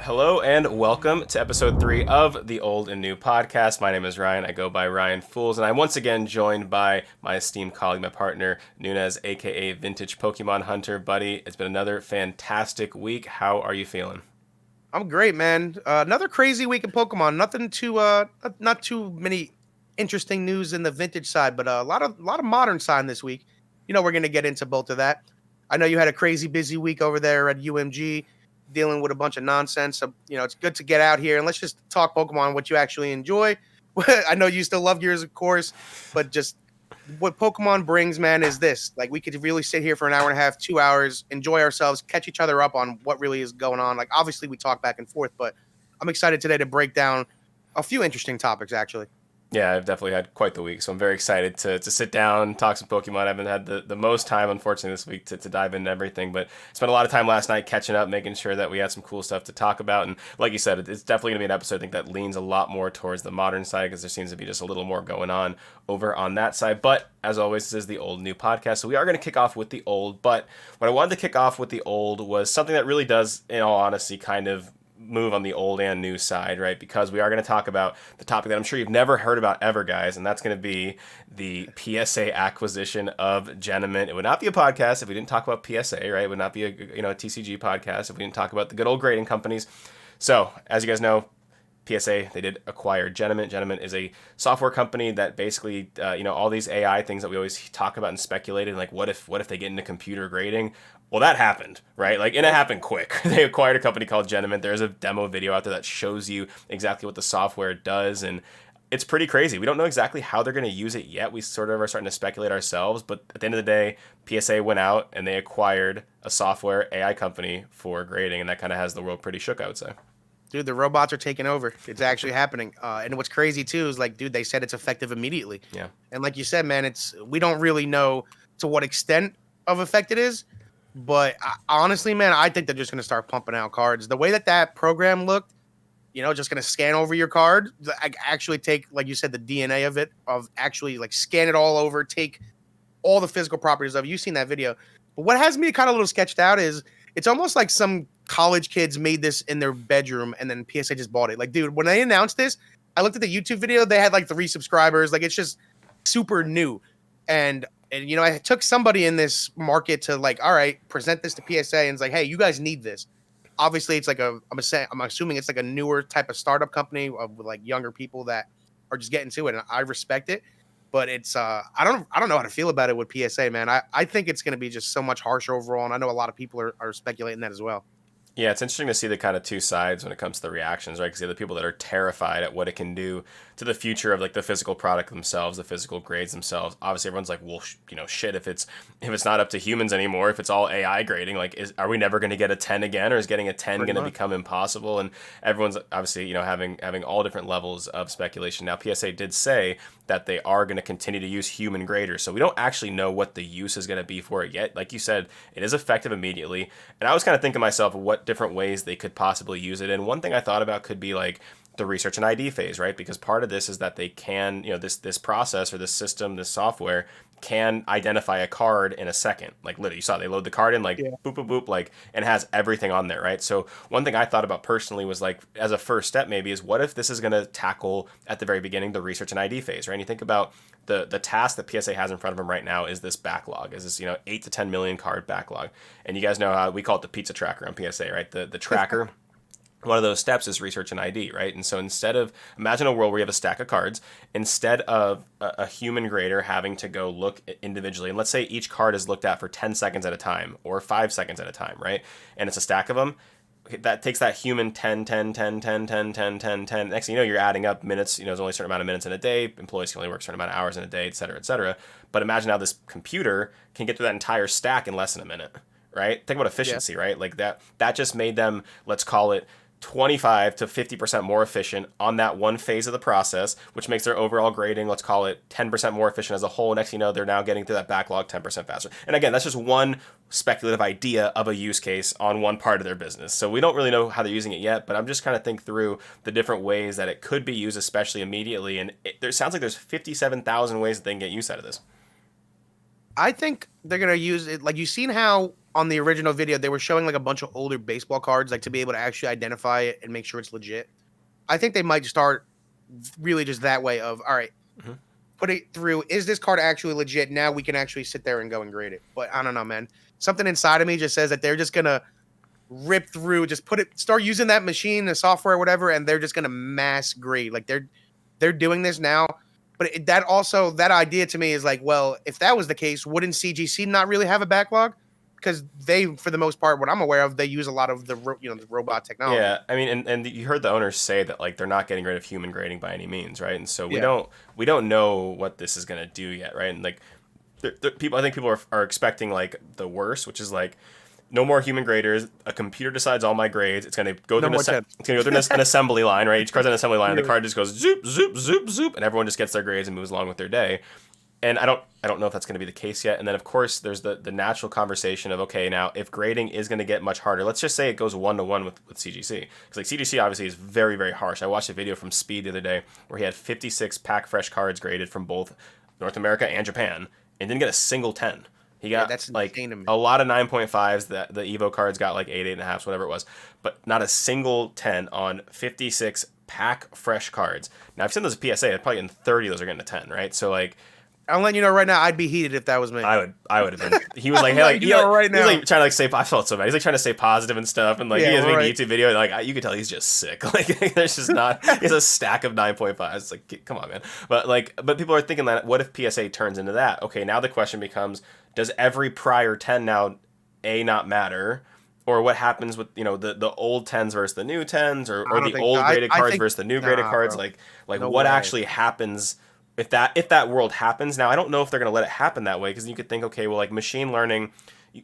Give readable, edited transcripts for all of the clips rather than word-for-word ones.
Hello and welcome to episode 3 of the Old and New podcast. My name is Ryan. I go by Ryan Fools, and I'm once again joined by my esteemed colleague, my partner, Nunez, aka Vintage Pokemon Hunter. Buddy, it's been another fantastic week. How are you feeling? I'm great, man. Another crazy week in Pokemon. Nothing too, not too many interesting news in the vintage side, but a lot of modern side this week. You know, we're gonna get into both of that. I know you had a crazy busy week over there at UMG, dealing with a bunch of nonsense. So, you know, it's good to get out here and let's just talk Pokemon, what you actually enjoy. I know you still love yours, of course, but just what Pokemon brings, man, is this. Like, we could really sit here for an hour and a half, 2 hours, enjoy ourselves, catch each other up on what really is going on. Like, obviously, we talk back and forth, but I'm excited today to break down a few interesting topics, actually. Yeah, I've definitely had quite the week, so I'm very excited to sit down, talk some Pokemon. I haven't had the most time, unfortunately, this week to dive into everything, but spent a lot of time last night catching up, making sure that we had some cool stuff to talk about. And like you said, it's definitely going to be an episode, I think, that leans a lot more towards the modern side because there seems to be just a little more going on over on that side. But as always, this is the Old New podcast, so we are going to kick off with the old. But what I wanted to kick off with the old was something that really does, in all honesty, kind of move on the old and new side, right? Because we are going to talk about the topic that I'm sure you've never heard about ever, guys, and that's going to be the PSA acquisition of Genamint. It would not be a podcast if we didn't talk about PSA, right? It would not be a TCG podcast if we didn't talk about the good old grading companies. So, as you guys know, PSA, they did acquire Genamint. Genamint is a software company that basically, all these AI things that we always talk about and speculate, like what if they get into computer grading? Well, that happened, right? Like, and it happened quick. They acquired a company called Genamint. There's a demo video out there that shows you exactly what the software does, and it's pretty crazy. We don't know exactly how they're going to use it yet. We sort of are starting to speculate ourselves, but at the end of the day, PSA went out and they acquired a software AI company for grading, and that kind of has the world pretty shook, I would say. Dude, the robots are taking over. It's actually happening. And what's crazy, too, is like, dude, they said it's effective immediately. Yeah. And like you said, man, we don't really know to what extent of effect it is. But honestly, man, I think they're just going to start pumping out cards. The way that program looked, just going to scan over your card, actually take, like you said, the DNA of it, of actually like scan it all over, take all the physical properties of it. You've seen that video. But what has me kind of a little sketched out is it's almost like some college kids made this in their bedroom and then PSA just bought it. Like, dude, when they announced this, I looked at the YouTube video. They had like 3 subscribers. Like, it's just super new. And it took somebody in this market to like, all right, present this to PSA and it's like, hey, you guys need this. Obviously, it's like I'm assuming it's like a newer type of startup company with like younger people that are just getting to it, and I respect it. But it's I don't know how to feel about it with PSA, man. I think it's going to be just so much harsher overall, and I know a lot of people are speculating that as well. Yeah, it's interesting to see the kind of two sides when it comes to the reactions, right? Because you have the people that are terrified at what it can do to the future of like the physical product themselves, the physical grades themselves. Obviously, everyone's like, well, shit, if it's not up to humans anymore, if it's all AI grading, like, are we never going to get a 10 again, or is getting a 10 going to become impossible? And everyone's obviously, having all different levels of speculation. Now, PSA did say that they are going to continue to use human graders, so we don't actually know what the use is going to be for it yet. Like you said, it is effective immediately, and I was kind of thinking to myself, what different ways they could possibly use it. And one thing I thought about could be like the research and ID phase, right? Because part of this is that they can, this process or this system, this software can identify a card in a second. Like, literally, you saw they load the card in, like, boop, boop, boop, like, and has everything on there, right? So one thing I thought about personally was like, as a first step maybe, is what if this is going to tackle at the very beginning the research and ID phase, right? And you think about the task that PSA has in front of them right now is this backlog, is this 8 to 10 million card backlog. And you guys know how we call it the pizza tracker on PSA, right? The tracker. One of those steps is research and ID, right? And so imagine a world where you have a stack of cards, instead of a human grader having to go look individually, and let's say each card is looked at for 10 seconds at a time or 5 seconds at a time, right? And it's a stack of them. That takes that human 10. Next thing you know, you're adding up minutes. There's only a certain amount of minutes in a day. Employees can only work a certain amount of hours in a day, et cetera, et cetera. But imagine how this computer can get through that entire stack in less than a minute, right? Think about efficiency, right? Like that just made them, let's call it, 25 to 50% more efficient on that one phase of the process, which makes their overall grading, let's call it 10% more efficient as a whole. Next thing you know, they're now getting through that backlog 10% faster. And again, that's just one speculative idea of a use case on one part of their business. So we don't really know how they're using it yet, but I'm just kind of think through the different ways that it could be used, especially immediately. And there sounds like there's 57,000 ways that they can get use out of this. I think they're gonna use it. Like, you've seen how on the original video they were showing like a bunch of older baseball cards, like to be able to actually identify it and make sure it's legit. I think they might start really just that way of, all right, put it through. Is this card actually legit? Now we can actually sit there and go and grade it. But I don't know, man. Something inside of me just says that they're just gonna rip through, just start using that machine, the software, whatever, and they're just gonna mass grade. Like they're doing this now. But that idea to me is like, well, if that was the case, wouldn't CGC not really have a backlog? Because they, for the most part, what I'm aware of, they use a lot of the robot technology. Yeah, I mean, and you heard the owners say that like they're not getting rid of human grading by any means, right? And so we don't know what this is gonna do yet, right? And like I think people are expecting like the worst, which is like no more human graders. A computer decides all my grades. It's gonna go through an assembly line, right? Each card's an assembly line, and the card just goes zoop, zoop, zoop, zoop, and everyone just gets their grades and moves along with their day. And I don't know if that's going to be the case yet. And then of course there's the natural conversation of, okay, now if grading is going to get much harder, let's just say it goes 1-to-1 with CGC, because like CGC obviously is very, very harsh. I watched a video from Speed the other day where he had 56 pack fresh cards graded from both North America and Japan and didn't get a single 10. He got that's like insane. A lot of 9.5s. That the Evo cards got like 8.5s, whatever it was, but not a single 10 on 56 pack fresh cards. Now I've seen those PSA. Probably in 30 of those are getting a 10, right? So like, I'm letting you know right now, I'd be heated if that was me. I would have been. He was like, hey, like, right now. He's like trying to like say, I felt so bad. He's like trying to stay positive and stuff, and like he has a YouTube video, and like you could tell he's just sick. Like there's just not. He has a stack of 9.5s. It's like, come on, man. But people are thinking that what if PSA turns into that? Okay, now the question becomes, does every prior 10 now not matter? Or what happens with the old 10s versus the new 10s, or the old graded cards versus the new graded cards? Bro. Like no what way. Actually happens if that world happens? Now I don't know if they're gonna let it happen that way, because you could think, okay, well, like machine learning,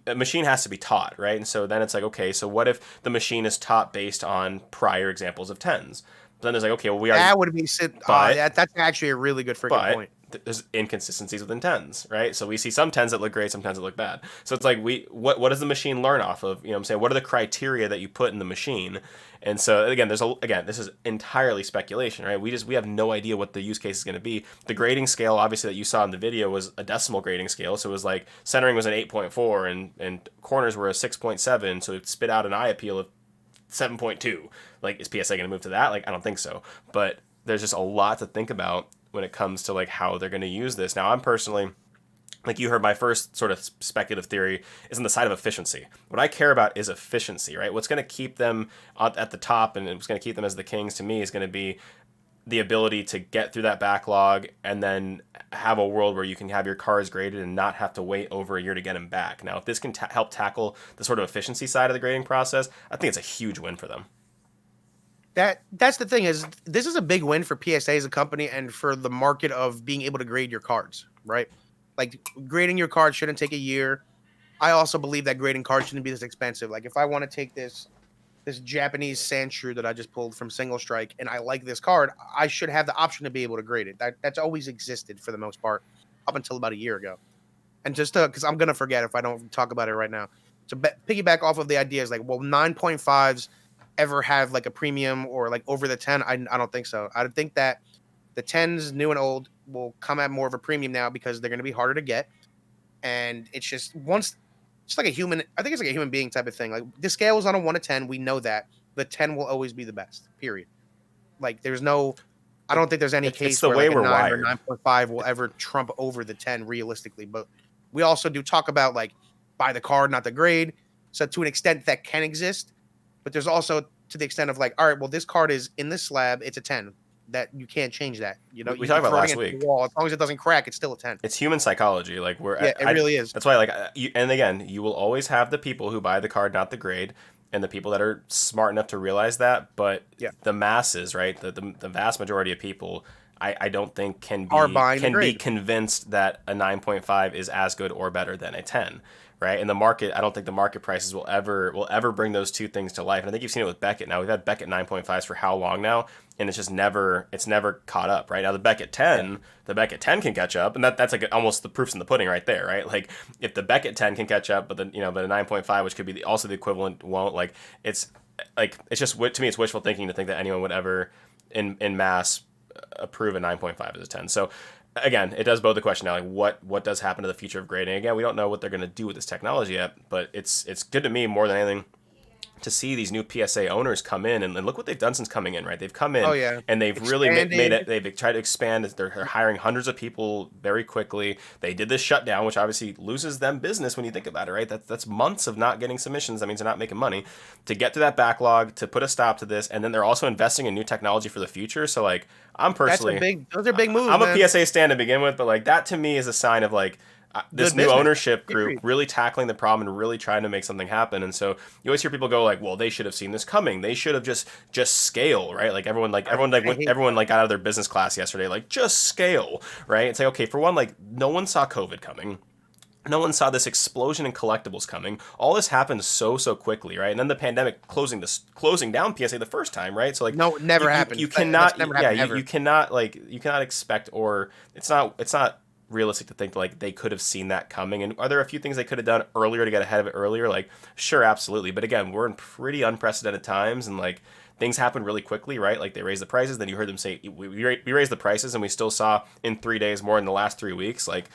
a machine has to be taught, right? And so then it's like, okay, so what if the machine is taught based on prior examples of 10s? But then there's like, okay, well, that would be that's actually a really good freaking point. There's inconsistencies within 10s, right? So we see some 10s that look great, some 10s that look bad. So it's like, what does the machine learn off of? You know what I'm saying? What are the criteria that you put in the machine? And so again, this is entirely speculation, right? We have no idea what the use case is going to be. The grading scale, obviously, that you saw in the video was a decimal grading scale. So it was like centering was an 8.4 and corners were a 6.7. So it spit out an eye appeal of 7.2. Like, is PSA going to move to that? Like, I don't think so. But there's just a lot to think about when it comes to like how they're going to use this. Now, I'm personally, like you heard, my first sort of speculative theory is on the side of efficiency. What I care about is efficiency, right? What's going to keep them at the top and what's going to keep them as the kings to me is going to be the ability to get through that backlog and then have a world where you can have your cards graded and not have to wait over a year to get them back. Now, if this can help tackle the sort of efficiency side of the grading process, I think it's a huge win for them. That's the thing, is this is a big win for PSA as a company and for the market of being able to grade your cards, right? Like, grading your cards shouldn't take a year. I also believe that grading cards shouldn't be this expensive. Like, if I want to take this Japanese Sandshrew that I just pulled from Single Strike and I like this card, I should have the option to be able to grade it. That's always existed for the most part up until about a year ago. And just because I'm going to forget if I don't talk about it right now. So piggyback off of the idea is like, well, 9.5s ever have like a premium or like over the 10? I don't think so. I think that the 10s, new and old, will come at more of a premium now because they're going to be harder to get. And it's just like a human, I think it's like a human being type of thing. Like, the scale is on a 1 to 10. We know that the 10 will always be the best, period. Like, I don't think there's any case the where way like we're 9 wired. or 9.5 will ever trump over the 10 realistically. But we also do talk about like buy the card, not the grade. So to an extent that can exist. But there's also to the extent of like, all right, well, this card is in this slab, it's a 10. That you can't change that. You know, we talked about last week. Wall, as long as it doesn't crack, it's still a 10. It's human psychology. Like, it really is. That's why, like, and again, you will always have the people who buy the card, not the grade, and the people that are smart enough to realize that. But the masses, right, the vast majority of people, I don't think are buying the can be grade. convinced that a 9.5 is as good or better than a 10. Right, and the market, I don't think the market prices will ever bring those two things to life. And I think you've seen it with Beckett now. We've had Beckett 9.5s for how long now, and it's never caught up. Right now, the Beckett 10 can catch up, and that's like almost the proof's in the pudding right there. Right, like if the Beckett 10 can catch up, but then but a 9.5, which could be also the equivalent, won't. It's just, to me, it's wishful thinking to think that anyone would ever in mass approve a 9.5 as a 10. So again, it does bode the question now, like what does happen to the future of grading? Again, we don't know what they're going to do with this technology yet, but it's good to me more than anything to see these new PSA owners come in and look what they've done since coming in, right? They've come in Oh yeah, and they've really made expanded. it. They've tried to expand. They're hiring hundreds of people very quickly. They did this shutdown, which obviously loses them business when you think about it, right? That's months of not getting submissions. That means they're not making money. To get to that backlog, to put a stop to this, and then they're also investing in new technology for the future. So like, Those are big moves. I'm a Man. PSA stan to begin with, but like that to me is a sign of like this Good new business. ownership group Agreed. really tackling the problem and really trying to make something happen. And so you always hear people go like, "Well, they should have seen this coming. They should have just scale, right?" Like everyone got out of their business class yesterday, like just scale, right? It's like, okay, for one, like no one saw COVID coming. No one saw this explosion in collectibles coming. All this happened so quickly, right? And then the pandemic closing down PSA the first time, right? So like, No, it never happened. You That's cannot, never yeah, happened ever. you cannot expect, or it's not realistic to think like they could have seen that coming. And are there a few things they could have done earlier to get ahead of it earlier? Like, sure, absolutely. But again, we're in pretty unprecedented times, and like things happen really quickly, right? Like they raised the prices, then you heard them say we raised the prices, and we still saw in 3 days more in the last 3 weeks. Like,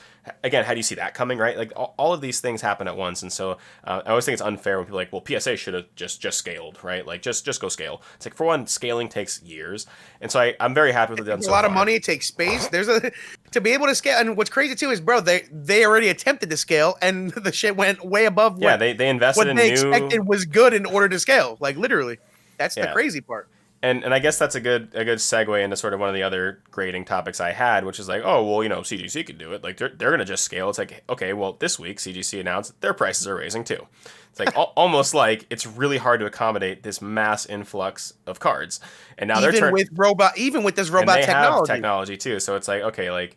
again, how do you see that coming, right? Like all of these things happen at once, and so I always think it's unfair when people are like, well, PSA should have just scaled, right? Like just go scale. It's like, for one, scaling takes years, and so I'm very happy with what they've done It's a so lot of far. money. It takes space. There's a to be able to scale. And what's crazy too is, bro, they already attempted to scale, and the shit went way above Yeah, they invested what in they new. expected was good in order to scale. Like literally, that's the Yeah, crazy part. and I guess that's a good segue into sort of one of the other grading topics I had, which is like, oh well, CGC could do it. Like they're gonna just scale. It's like, okay, well, this week CGC announced that their prices are raising too. It's like almost like it's really hard to accommodate this mass influx of cards, and now Even with this and robot they have technology, technology too. So it's like, okay, like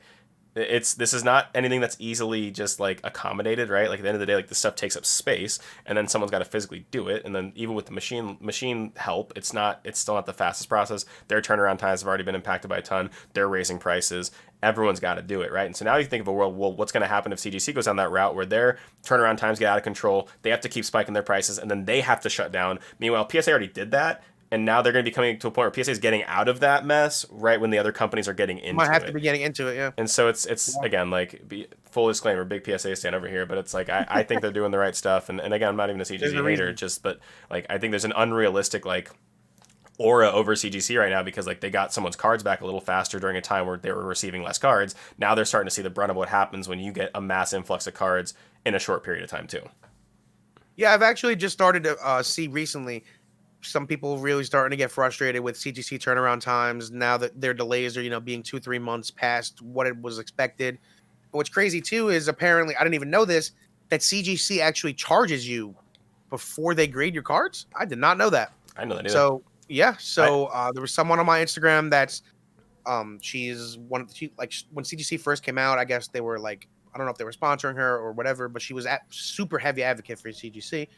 this is not anything that's easily just like accommodated, right? Like at the end of the day, like the stuff takes up space, and then someone's got to physically do it, and then even with the machine help, it's still not the fastest process. Their turnaround times have already been impacted by a ton. They're raising prices. Everyone's got to do it, right? And so now you think of a world, well, what's going to happen if CGC goes down that route where their turnaround times get out of control? They have to keep spiking their prices, and then they have to shut down. Meanwhile, PSA already did that, and now they're going to be coming to a point where PSA is getting out of that mess right when the other companies are getting into might have to it. be getting into it. Yeah. And so it's again, like, full disclaimer, big PSA stand over here, but it's like I think they're doing the right stuff, and again, I'm not even a There's CGC a hater, reason. but like I think there's an unrealistic like aura over CGC right now because like they got someone's cards back a little faster during a time where they were receiving less cards. Now they're starting to see the brunt of what happens when you get a mass influx of cards in a short period of time too. Yeah, I've actually just started to see recently some people really starting to get frustrated with CGC turnaround times now that their delays are, being 2-3 months past what it was expected. What's crazy too is apparently, I didn't even know this, that CGC actually charges you before they grade your cards. I did not know that. I know that either. So yeah, I, there was someone on my Instagram that's she's like when CGC first came out, I guess they were like, I don't know if they were sponsoring her or whatever, but she was super heavy advocate for CGC.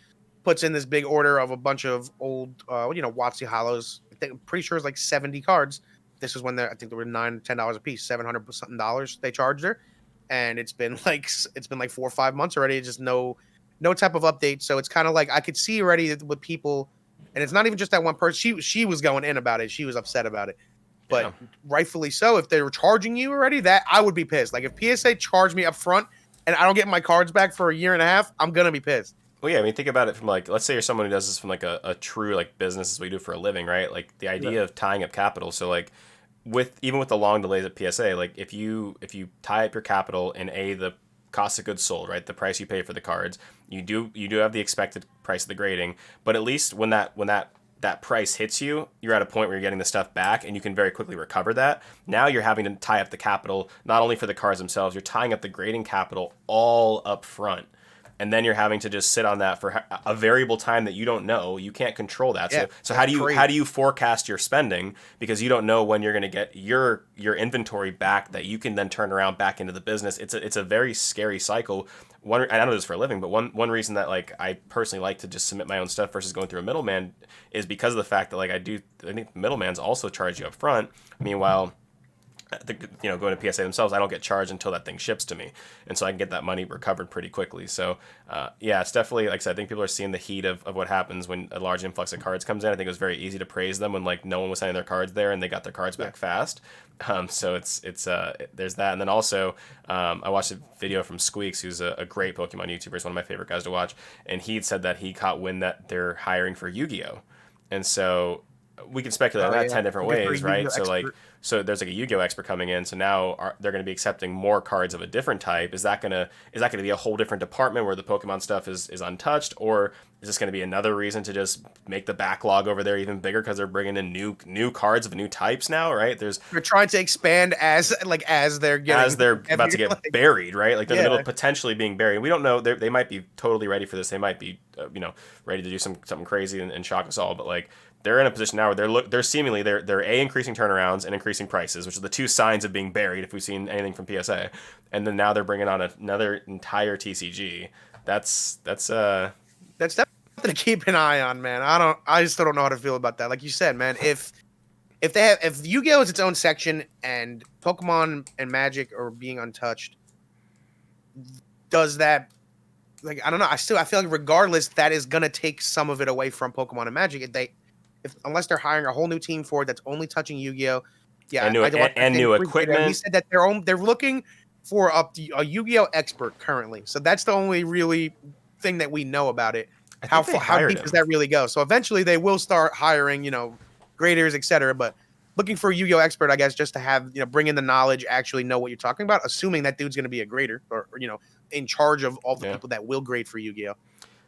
Puts in this big order of a bunch of old, WotC hollows. I'm pretty sure it's like 70 cards. This is when I think they were $9-10 a piece, $700 something dollars they charged her, and it's been like 4 or 5 months already. Just no type of update. So it's kind of like I could see already with people, and it's not even just that one person. She was going in about it. She was upset about it, but yeah. rightfully so. If they were charging you already, that I would be pissed. Like if PSA charged me up front and I don't get my cards back for a year and a half, I'm gonna be pissed. Well, yeah, I mean, think about it from like, let's say you're someone who does this from like a true like business as we do for a living, right? Like the idea of tying up capital. So like even with the long delays at PSA, like if you tie up your capital in the cost of goods sold, right, the price you pay for the cards, you do have the expected price of the grading, but at least when that price hits you, you're at a point where you're getting the stuff back and you can very quickly recover that. Now you're having to tie up the capital not only for the cards themselves, you're tying up the grading capital all up front. and then you're having to just sit on that for a variable time that you don't know. You can't control that. Yeah, So how crazy. do you forecast your spending, because you don't know when you're going to get your inventory back that you can then turn around back into the business. It's a very scary cycle. I don't do this for a living, but one reason that like I personally like to just submit my own stuff versus going through a middleman is because of the fact that like I think middleman's also charge you up front. Meanwhile, going to PSA themselves, I don't get charged until that thing ships to me, and so I can get that money recovered pretty quickly. So, yeah, it's definitely, like I said, I think people are seeing the heat of what happens when a large influx of cards comes in. I think it was very easy to praise them when like no one was sending their cards there and they got their cards back fast. So it's there's that, and then also I watched a video from Squeaks, who's a great Pokemon YouTuber, he's one of my favorite guys to watch, and he'd said that he caught wind that they're hiring for Yu-Gi-Oh, and so we can speculate on that 10 different ways, right? So like, so there's like a Yu-Gi-Oh expert coming in. So now they're going to be accepting more cards of a different type. Is that going to be a whole different department where the Pokemon stuff is untouched, or is this going to be another reason to just make the backlog over there even bigger because they're bringing in new cards of new types now, right? They're trying to expand as they're about to get buried, right? Like they're in the middle of potentially being buried. We don't know. They might be totally ready for this. They might be ready to do something crazy and shock us all. But like, they're in a position now where they're seemingly increasing turnarounds and increasing prices, which are the two signs of being buried if we've seen anything from PSA. And then now they're bringing on another entire TCG. That's something to keep an eye on, man. I still don't know how to feel about that. Like you said, man, if Yu-Gi-Oh is its own section and Pokemon and Magic are being untouched, does that, like, I don't know. I feel like regardless, that is gonna take some of it away from Pokemon and Magic. Unless they're hiring a whole new team for it that's only touching Yu-Gi-Oh. Yeah, and new equipment. He said that they're looking for a Yu-Gi-Oh expert currently. So that's the only really thing that we know about it. How deep does that really go? So eventually they will start hiring, graders, etc. But looking for a Yu-Gi-Oh expert, I guess, just to have, bring in the knowledge, actually know what you're talking about, assuming that dude's going to be a grader or in charge of all the people that will grade for Yu-Gi-Oh.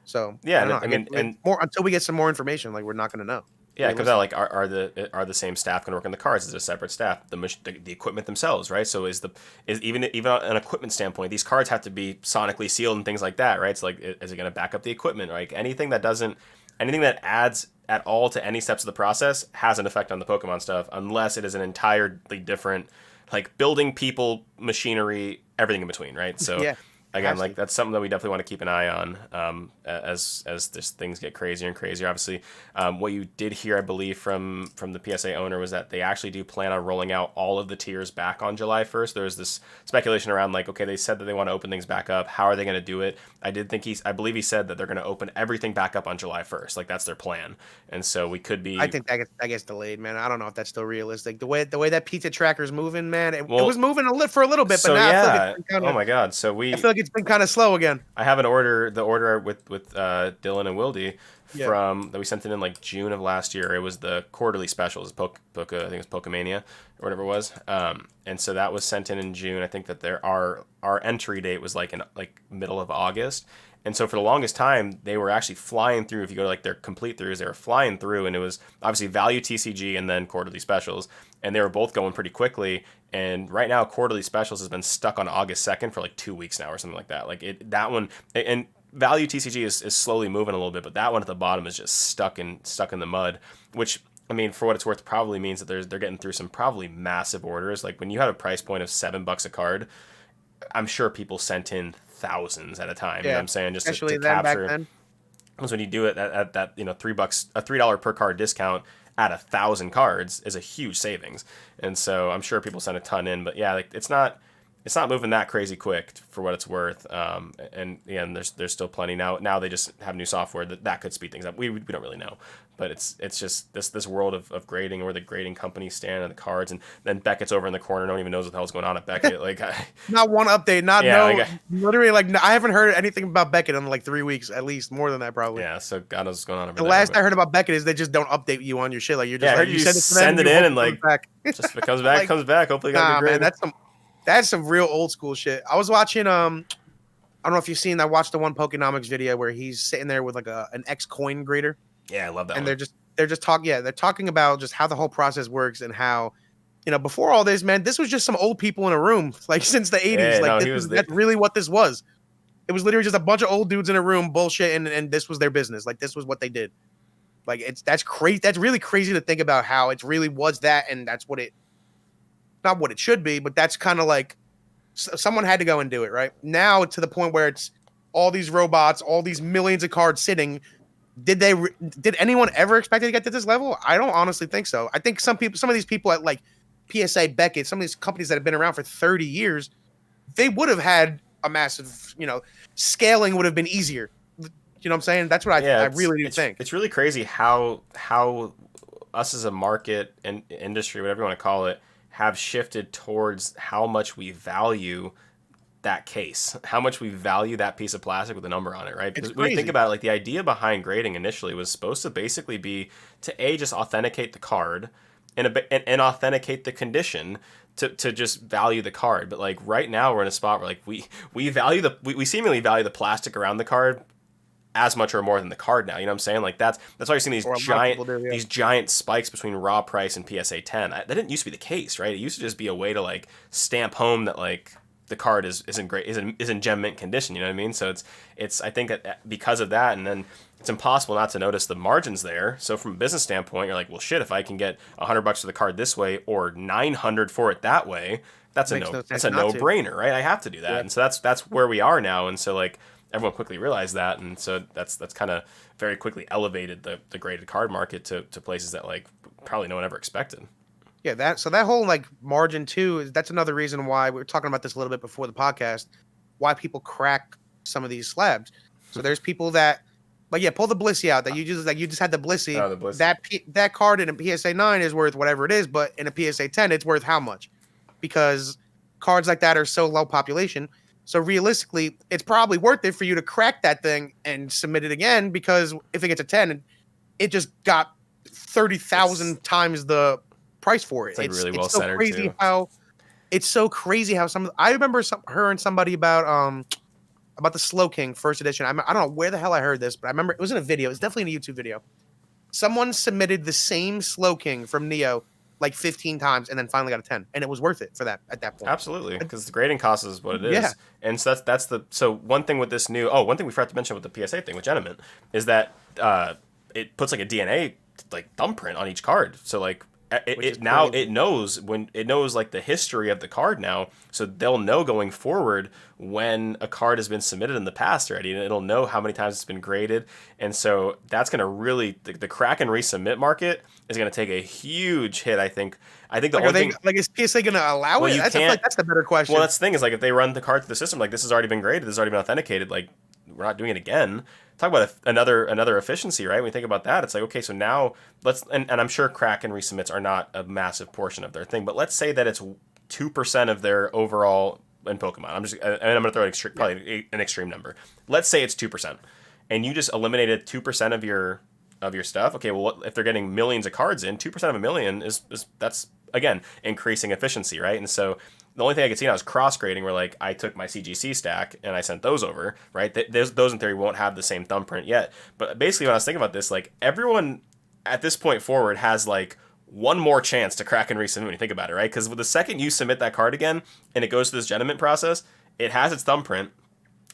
So yeah, and more until we get some more information, like we're not going to know. Yeah, it comes out like are the same staff going to work on the cards? Is it a separate staff? The equipment themselves, right? So is even on an equipment standpoint, these cards have to be sonically sealed and things like that, right? So like, is it going to back up the equipment? Like anything that adds at all to any steps of the process has an effect on the Pokemon stuff, unless it is an entirely different, like building, people, machinery, everything in between, right? So yeah. Again, like that's something that we definitely want to keep an eye on as this things get crazier and crazier. Obviously, what you did hear, I believe, from the PSA owner was that they actually do plan on rolling out all of the tiers back on July 1st. There was this speculation around like, okay, they said that they want to open things back up. How are they going to do it? I believe he said that they're going to open everything back up on July 1st. Like that's their plan. And so we could be. I think that gets delayed, man. I don't know if that's still realistic. The way that pizza tracker's moving, man, it was moving for a little bit, but now I feel like oh my god, so I feel like it's been kind of slow again. I have the order with Dylan and Wildy from that we sent in like June of last year. It was the quarterly specials, I think it was Pokemania or whatever it was. And so that was sent in June. I think that our entry date was like in like middle of August. And so for the longest time, they were actually flying through. If you go to like their complete throughs, they were flying through, and it was obviously value TCG and then quarterly specials, and they were both going pretty quickly. And right now, quarterly specials has been stuck on August 2nd for like 2 weeks now or something like that. Like that one, and value TCG is slowly moving a little bit, but that one at the bottom is just stuck in the mud. Which, I mean, for what it's worth, probably means that they're getting through some probably massive orders. Like when you had a price point of $7 a card, I'm sure people sent in thousands at a time. You know what I'm saying? Just to capture. Back then. Because when you do it at that $3 per card discount at 1,000 cards is a huge savings. And so I'm sure people sent a ton in, but yeah, like it's not moving that crazy quick for what it's worth. And there's still plenty now. They just have new software that could speed things up. We don't really know, but it's just this world of grading, where the grading companies stand on the cards, and then Beckett's over in the corner. No one even knows what the hell's going on at Beckett. Like not one update, literally like I haven't heard anything about Beckett in like 3 weeks at least, more than that probably. Yeah, so God knows what's going on over there. The last I heard about Beckett is they just don't update you on your shit. Like you're just you send it in and like just if it comes back, it comes back. Hopefully, man, that's some real old school shit. I was watching I don't know if you've seen. I watched the one Pokenomics video where he's sitting there with like an X coin grader. Yeah, I love that. And they're just talking. Yeah, they're talking about just how the whole process works and how, before all this, man, this was just some old people in a room like since the 80s. That's really what this was. It was literally just a bunch of old dudes in a room bullshit, and this was their business. Like this was what they did. Like that's crazy. That's really crazy to think about how it really was that, and that's what it not what it should be, but that's kind of like someone had to go and do it right now to the point where it's all these robots, all these millions of cards sitting. Did anyone ever expect it to get to this level? I don't honestly think so. I think some of these people at like PSA Beckett, some of these companies that have been around for 30 years, they would have had a massive, scaling would have been easier. You know what I'm saying? That's what Yeah, I really do think. it's really crazy how us as a market and industry, whatever you want to call it, have shifted towards how much we value that case, how much we value that piece of plastic with a number on it, right? It's Because when you think crazy. about it, like the idea behind grading initially was supposed to basically be to just authenticate the card and authenticate the condition to just value the card. But like right now we're in a spot where like we value we seemingly value the plastic around the card as much or more than the card now. You know what I'm saying? Like that's why you're seeing Or a lot of people do, yeah. these giant spikes between raw price and PSA 10. That didn't used to be the case, right? It used to just be a way to like stamp home that like the card isn't gem mint condition. You know what I mean? So it's I think that because of that, and then it's impossible not to notice the margins there. So from a business standpoint, you're like, well, shit, if I can get $100 for the card this way or 900 for it that way, that's Makes no that's sense a not no to. brainer, right? I have to do that, Yeah. and so that's where we are now, and so like everyone quickly realized that, and so that's kind of very quickly elevated the graded card market to places that like probably no one ever expected. Yeah, that whole like margin too that's another reason why we were talking about this a little bit before the podcast, why people crack some of these slabs. So there's people that like pull the Blissey out that you just had the Blissey. Oh, the Bliss. That card in a PSA 9 is worth whatever it is, but in a PSA 10 it's worth how much? Because cards like that are so low population. So realistically, it's probably worth it for you to crack that thing and submit it again because if it gets a 10, it just got 30,000 times the price for it. It's like really well so centered crazy too. how it's so crazy how I remember hearing somebody about the Slow King first edition. I don't know where the hell I heard this, but I remember it was in a video. It's definitely in a YouTube video. Someone submitted the same Slow King from Neo like 15 times and then finally got a 10, and it was worth it for that at that point. Absolutely, because the grading cost is what it is. Yeah. And so that's the so one thing with this new one thing we forgot to mention with the PSA thing with Genamint is that it puts like a DNA like thumbprint on each card. So like it now crazy. it knows like the history of the card now, so they'll know going forward when a card has been submitted in the past already, and it'll know how many times it's been graded, and so that's going to really the crack and resubmit market is going to take a huge hit. I think the Like, only thing is PSA going to allow Well, it? you I feel can't- like that's the better question. well, that's the thing is like if they run the card through the system, like this has already been graded, this has already been authenticated, like we're not doing it again. Talk about another efficiency, right? When you think about that, it's like okay, so now and I'm sure crack and resubmits are not a massive portion of their thing, but let's say that it's 2% of their overall in Pokemon. I'm gonna throw probably an extreme number. Let's say it's 2%, and you just eliminated 2% of your stuff. Okay, well, if they're getting millions of cards in, 2% of a million is that's again increasing efficiency, right? And so the only thing I could see now is cross grading, where like I took my CGC stack and I sent those over, right? Those in theory won't have the same thumbprint yet. But basically, when I was thinking about this, like everyone at this point forward has like one more chance to crack and resubmit when you think about it, right? Because the second you submit that card again and it goes through this Genamint process, it has its thumbprint.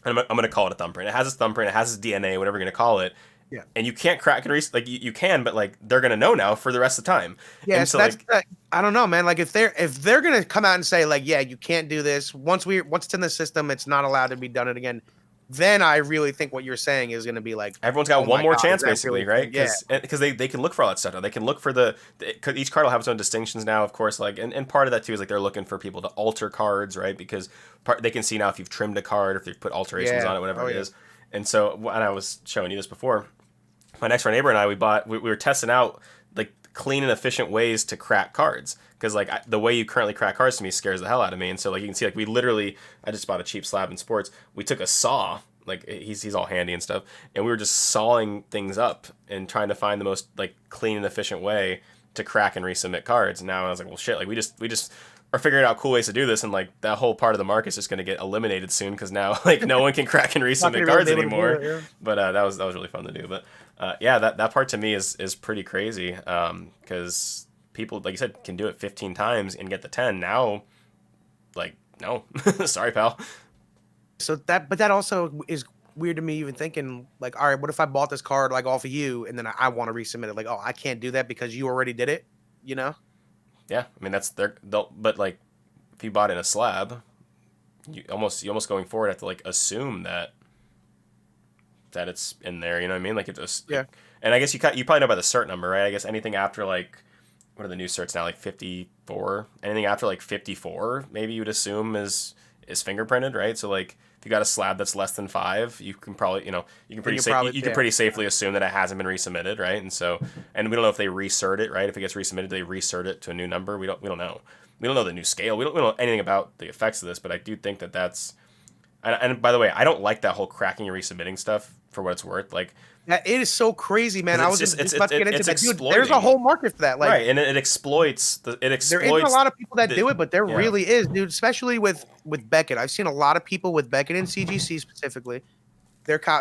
I'm going to call it a thumbprint. It has its thumbprint. It has its DNA, whatever you're going to call it. Yeah. And you can't crack and like you can, but like they're gonna know now for the rest of the time. Yeah, and so like, I don't know, man. Like if they're gonna come out and say like, yeah, you can't do this once it's in the system, it's not allowed to be done it again. Then I really think what you're saying is gonna be like everyone's got one more chance, basically, really, right? Because they can look for all that stuff now. They can look for cause each card will have its own distinctions now, of course. Like and part of that too is like they're looking for people to alter cards, right? Because they can see now if you've trimmed a card, if you've put alterations on it, whatever it is. And so, and I was showing you this before. My next door neighbor and I, we were testing out like clean and efficient ways to crack cards, because like the way you currently crack cards to me scares the hell out of me. And so like you can see, like I just bought a cheap slab in sports. We took a saw, like he's all handy and stuff, and we were just sawing things up and trying to find the most like clean and efficient way to crack and resubmit cards. And now I was like, well, shit, like we just are figuring out cool ways to do this, and like that whole part of the market's just going to get eliminated soon, because now like no one can crack and resubmit cards anymore. But that was really fun to do. But yeah, that part to me is pretty crazy, because people, like you said, can do it 15 times and get the 10. Now, like, no, sorry, pal. But that also is weird to me. Even thinking like, all right, what if I bought this card like off of you, and then I want to resubmit it? Like, oh, I can't do that because you already did it. You know? Yeah, I mean that's but like if you bought in a slab, you almost going forward have to like assume that it's in there. You know what I mean? Like it just Yeah. and I guess you probably know by the cert number, right? I guess anything after like what are the new certs now, like 54? Anything after like 54, maybe you would assume is fingerprinted, right? So like if you got a slab that's less than 5, you can probably you can pretty safely assume that it hasn't been resubmitted, right? And so and we don't know if they resert it, right? If it gets resubmitted, they resert it to a new number. We don't know. We don't know the new scale. We don't know anything about the effects of this, but I do think that that's and by the way, I don't like that whole cracking and resubmitting stuff for what it's worth. Like That it is so crazy, man. I was just about to get into that. Dude, exploiting. there's a whole market for that. Like, right, and it exploits there isn't a lot of people that do it, but there yeah. really is, dude. Especially with Beckett, I've seen a lot of people with Beckett and CGC specifically.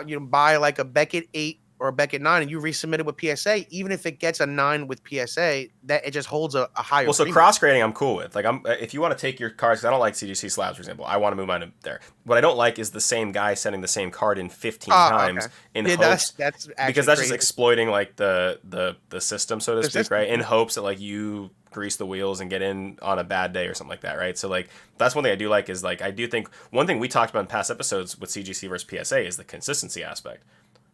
You buy like a Beckett 8 or a Beckett 9, and you resubmit it with PSA. Even if it gets a 9 with PSA, that it just holds a higher. Well, so premium. cross grading, I'm cool with. Like, if you want to take your cards, 'cause I don't like CGC slabs, for example. I want to move mine to there. What I don't like is the same guy sending the same card in 15 times in hopes that's because that's crazy. just exploiting like the system, so to speak, system. right? In hopes that like you grease the wheels and get in on a bad day or something like that, right? So like that's one thing I do like is like I do think one thing we talked about in past episodes with CGC versus PSA is the consistency aspect.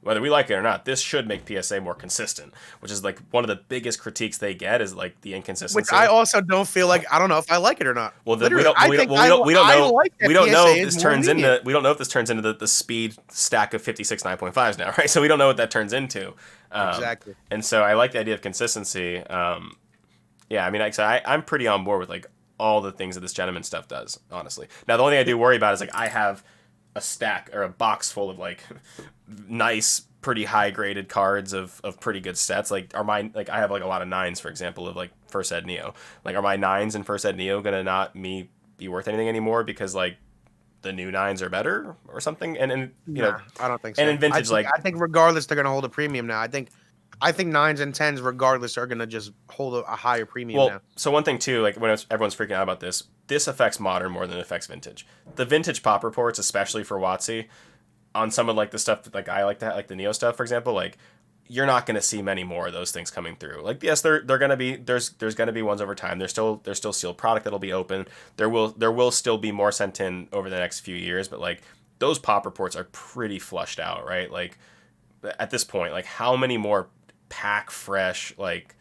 Whether we like it or not, this should make PSA more consistent, which is like one of the biggest critiques they get is like the inconsistency. Which I also don't feel like I don't know if I like it or not. Well, we don't know. We don't know if this turns into. We don't know if this turns into the speed stack of 56 9.5s now, right? So we don't know what that turns into. Exactly. And so I like the idea of consistency. Yeah, I mean, I'm pretty on board with like all the things that this Genamint stuff does. Honestly, now the only thing I do worry about is like I have a stack or a box full of like nice, pretty high graded cards of pretty good stats. Like are mine like I have like a lot of 9s, for example, of like First Ed Neo. Like are my 9s in First Ed Neo gonna not be worth anything anymore because like the new 9s are better or something? And you know, I don't think so. And in vintage, I think regardless they're gonna hold a premium now. I think 9s and 10s regardless are gonna just hold a higher premium now. So one thing too, like when everyone's freaking out about this affects modern more than it affects vintage. The vintage pop reports, especially for WotC, on some of like the stuff that like I like to have, like the Neo stuff, for example, like you're not going to see many more of those things coming through. Like yes, they're going to be there's going to be ones over time. There's still sealed product that'll be open. There will still be more sent in over the next few years, but like those pop reports are pretty flushed out, right? Like at this point, like how many more pack fresh like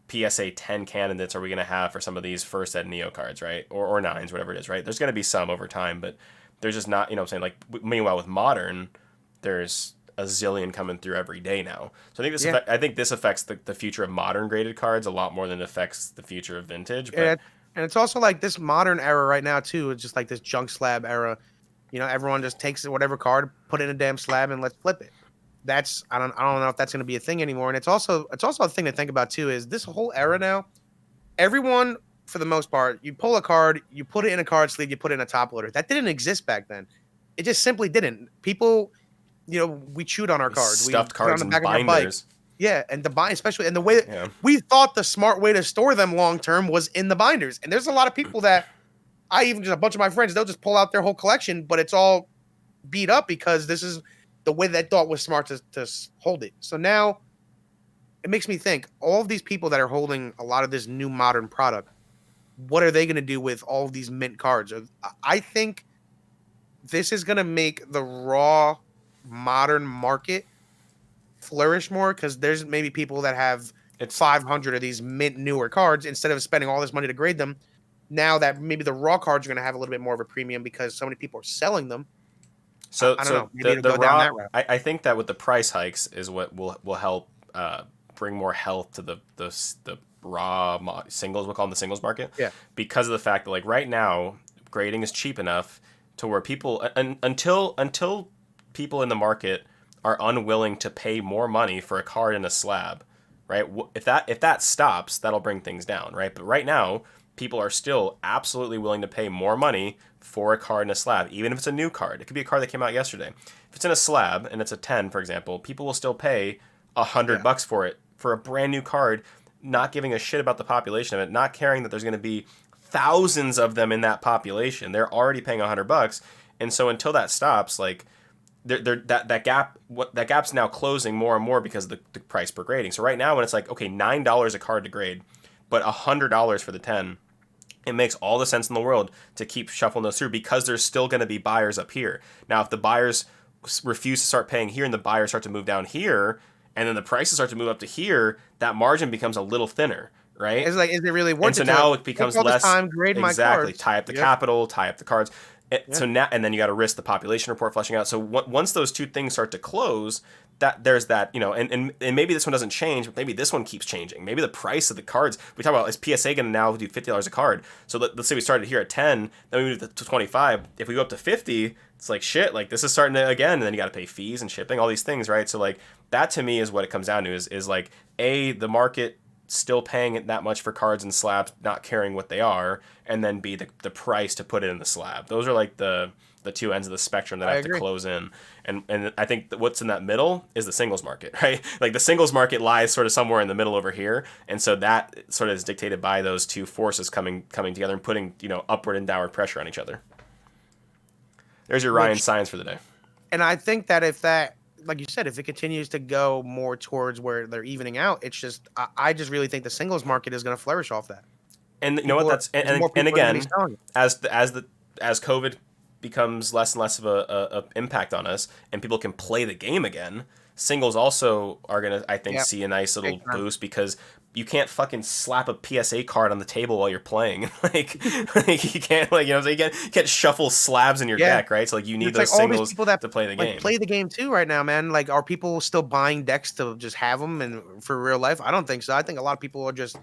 PSA 10 candidates are we going to have for some of these First Ed Neo cards, right? Or 9s, whatever it is, right? There's going to be some over time, but there's just not, you know what I'm saying? Like, meanwhile, with modern, there's a zillion coming through every day now. So I think this affects the future of modern graded cards a lot more than it affects the future of vintage. But and it's also like this modern era right now, too. It's just like this junk slab era. You know, everyone just takes whatever card, put it in a damn slab, and let's flip it. I don't know if that's going to be a thing anymore. And it's also a thing to think about too. Is this whole era now? Everyone, for the most part, you pull a card, you put it in a card sleeve, you put it in a top loader. That didn't exist back then. It just simply didn't. People, you know, we chewed on our cards, stuffed cards in binders. Yeah, and the bind, especially, and the way that we thought the smart way to store them long term was in the binders. And there's a lot of people that just a bunch of my friends, they'll just pull out their whole collection, but it's all beat up because this is the way that thought was smart to hold it. So now it makes me think, all of these people that are holding a lot of this new modern product, what are they going to do with all of these mint cards? I think this is going to make the raw modern market flourish more because there's maybe people that have 500 of these mint newer cards instead of spending all this money to grade them. Now that maybe the raw cards are going to have a little bit more of a premium because so many people are selling them. So, I don't know. Maybe the raw, down that route. I think that with the price hikes is what will help bring more health to the raw singles. We'll call them the singles market. Yeah. Because of the fact that like right now grading is cheap enough to where people until people in the market are unwilling to pay more money for a card in a slab, right? If that stops, that'll bring things down, right? But right now, people are still absolutely willing to pay more money for a card in a slab, even if it's a new card. It could be a card that came out yesterday. If it's in a slab and it's a 10, for example, people will still pay $100 for it for a brand new card, not giving a shit about the population of it, not caring that there's going to be thousands of them in that population. They're already paying $100. And so until that stops, like that gap's now closing more and more because of the price per grading. So right now when it's like, okay, $9 a card to grade, but $100 for the 10, it makes all the sense in the world to keep shuffling those through because there's still going to be buyers up here. Now, if the buyers refuse to start paying here and the buyers start to move down here, and then the prices start to move up to here, that margin becomes a little thinner, right? It's like, is it really worth And so it now to it becomes take all this less time, grade my exactly cards? tie up the Yep. capital, tie up the cards. Yeah. So now, and then you got to risk the population report flushing out. So once those two things start to close, that there's that, and maybe this one doesn't change, but maybe this one keeps changing. Maybe the price of the cards, we talk about, is PSA going to now do $50 a card? So let's say we started here at 10, then we moved to 25. If we go up to 50, it's like shit, like this is starting to again, and then you got to pay fees and shipping, all these things, right? So like that to me is what it comes down to is like the market still paying it that much for cards and slabs, not caring what they are, and then B, the price to put it in the slab. Those are like the two ends of the spectrum that I have to close in. And I think that what's in that middle is the singles market, right? Like the singles market lies sort of somewhere in the middle over here. And so that sort of is dictated by those two forces coming together and putting, upward and downward pressure on each other. There's your Ryan science for the day. And I think that if that, like you said, if it continues to go more towards where they're evening out, it's just, I just really think the singles market is going to flourish off that. And you know what? That's and again, as COVID becomes less and less of a impact on us, and people can play the game again, singles also are gonna, I think, see a nice little boost because you can't fucking slap a PSA card on the table while you're playing. like you can't, like, so you can't shuffle slabs in your deck, right? So like you need those singles to play the game. Play the game too right now, man. Like, are people still buying decks to just have them and for real life? I don't think so. I think a lot of people are just,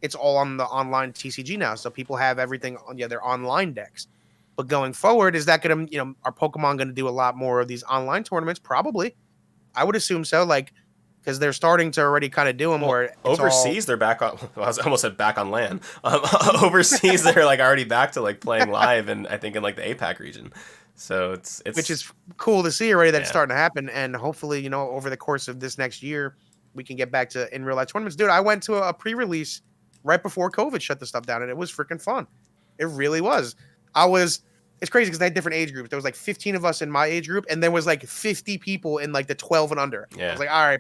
it's all on the online TCG now, so people have everything on their online decks. But going forward, is that going to, are Pokemon going to do a lot more of these online tournaments? Probably. I would assume so, like, because they're starting to already kind of do them where overseas they're back on, I almost said back on land. Overseas they're like already back to like playing live, and I think in like the APAC region. So it's which is cool to see already that it's starting to happen, and hopefully, over the course of this next year, we can get back to in real life tournaments. Dude, I went to a pre-release right before COVID shut the stuff down, and it was freaking fun. It really was. It's crazy because they had different age groups. There was like 15 of us in my age group, and there was like 50 people in like the 12 and under. Yeah. I was like, all right,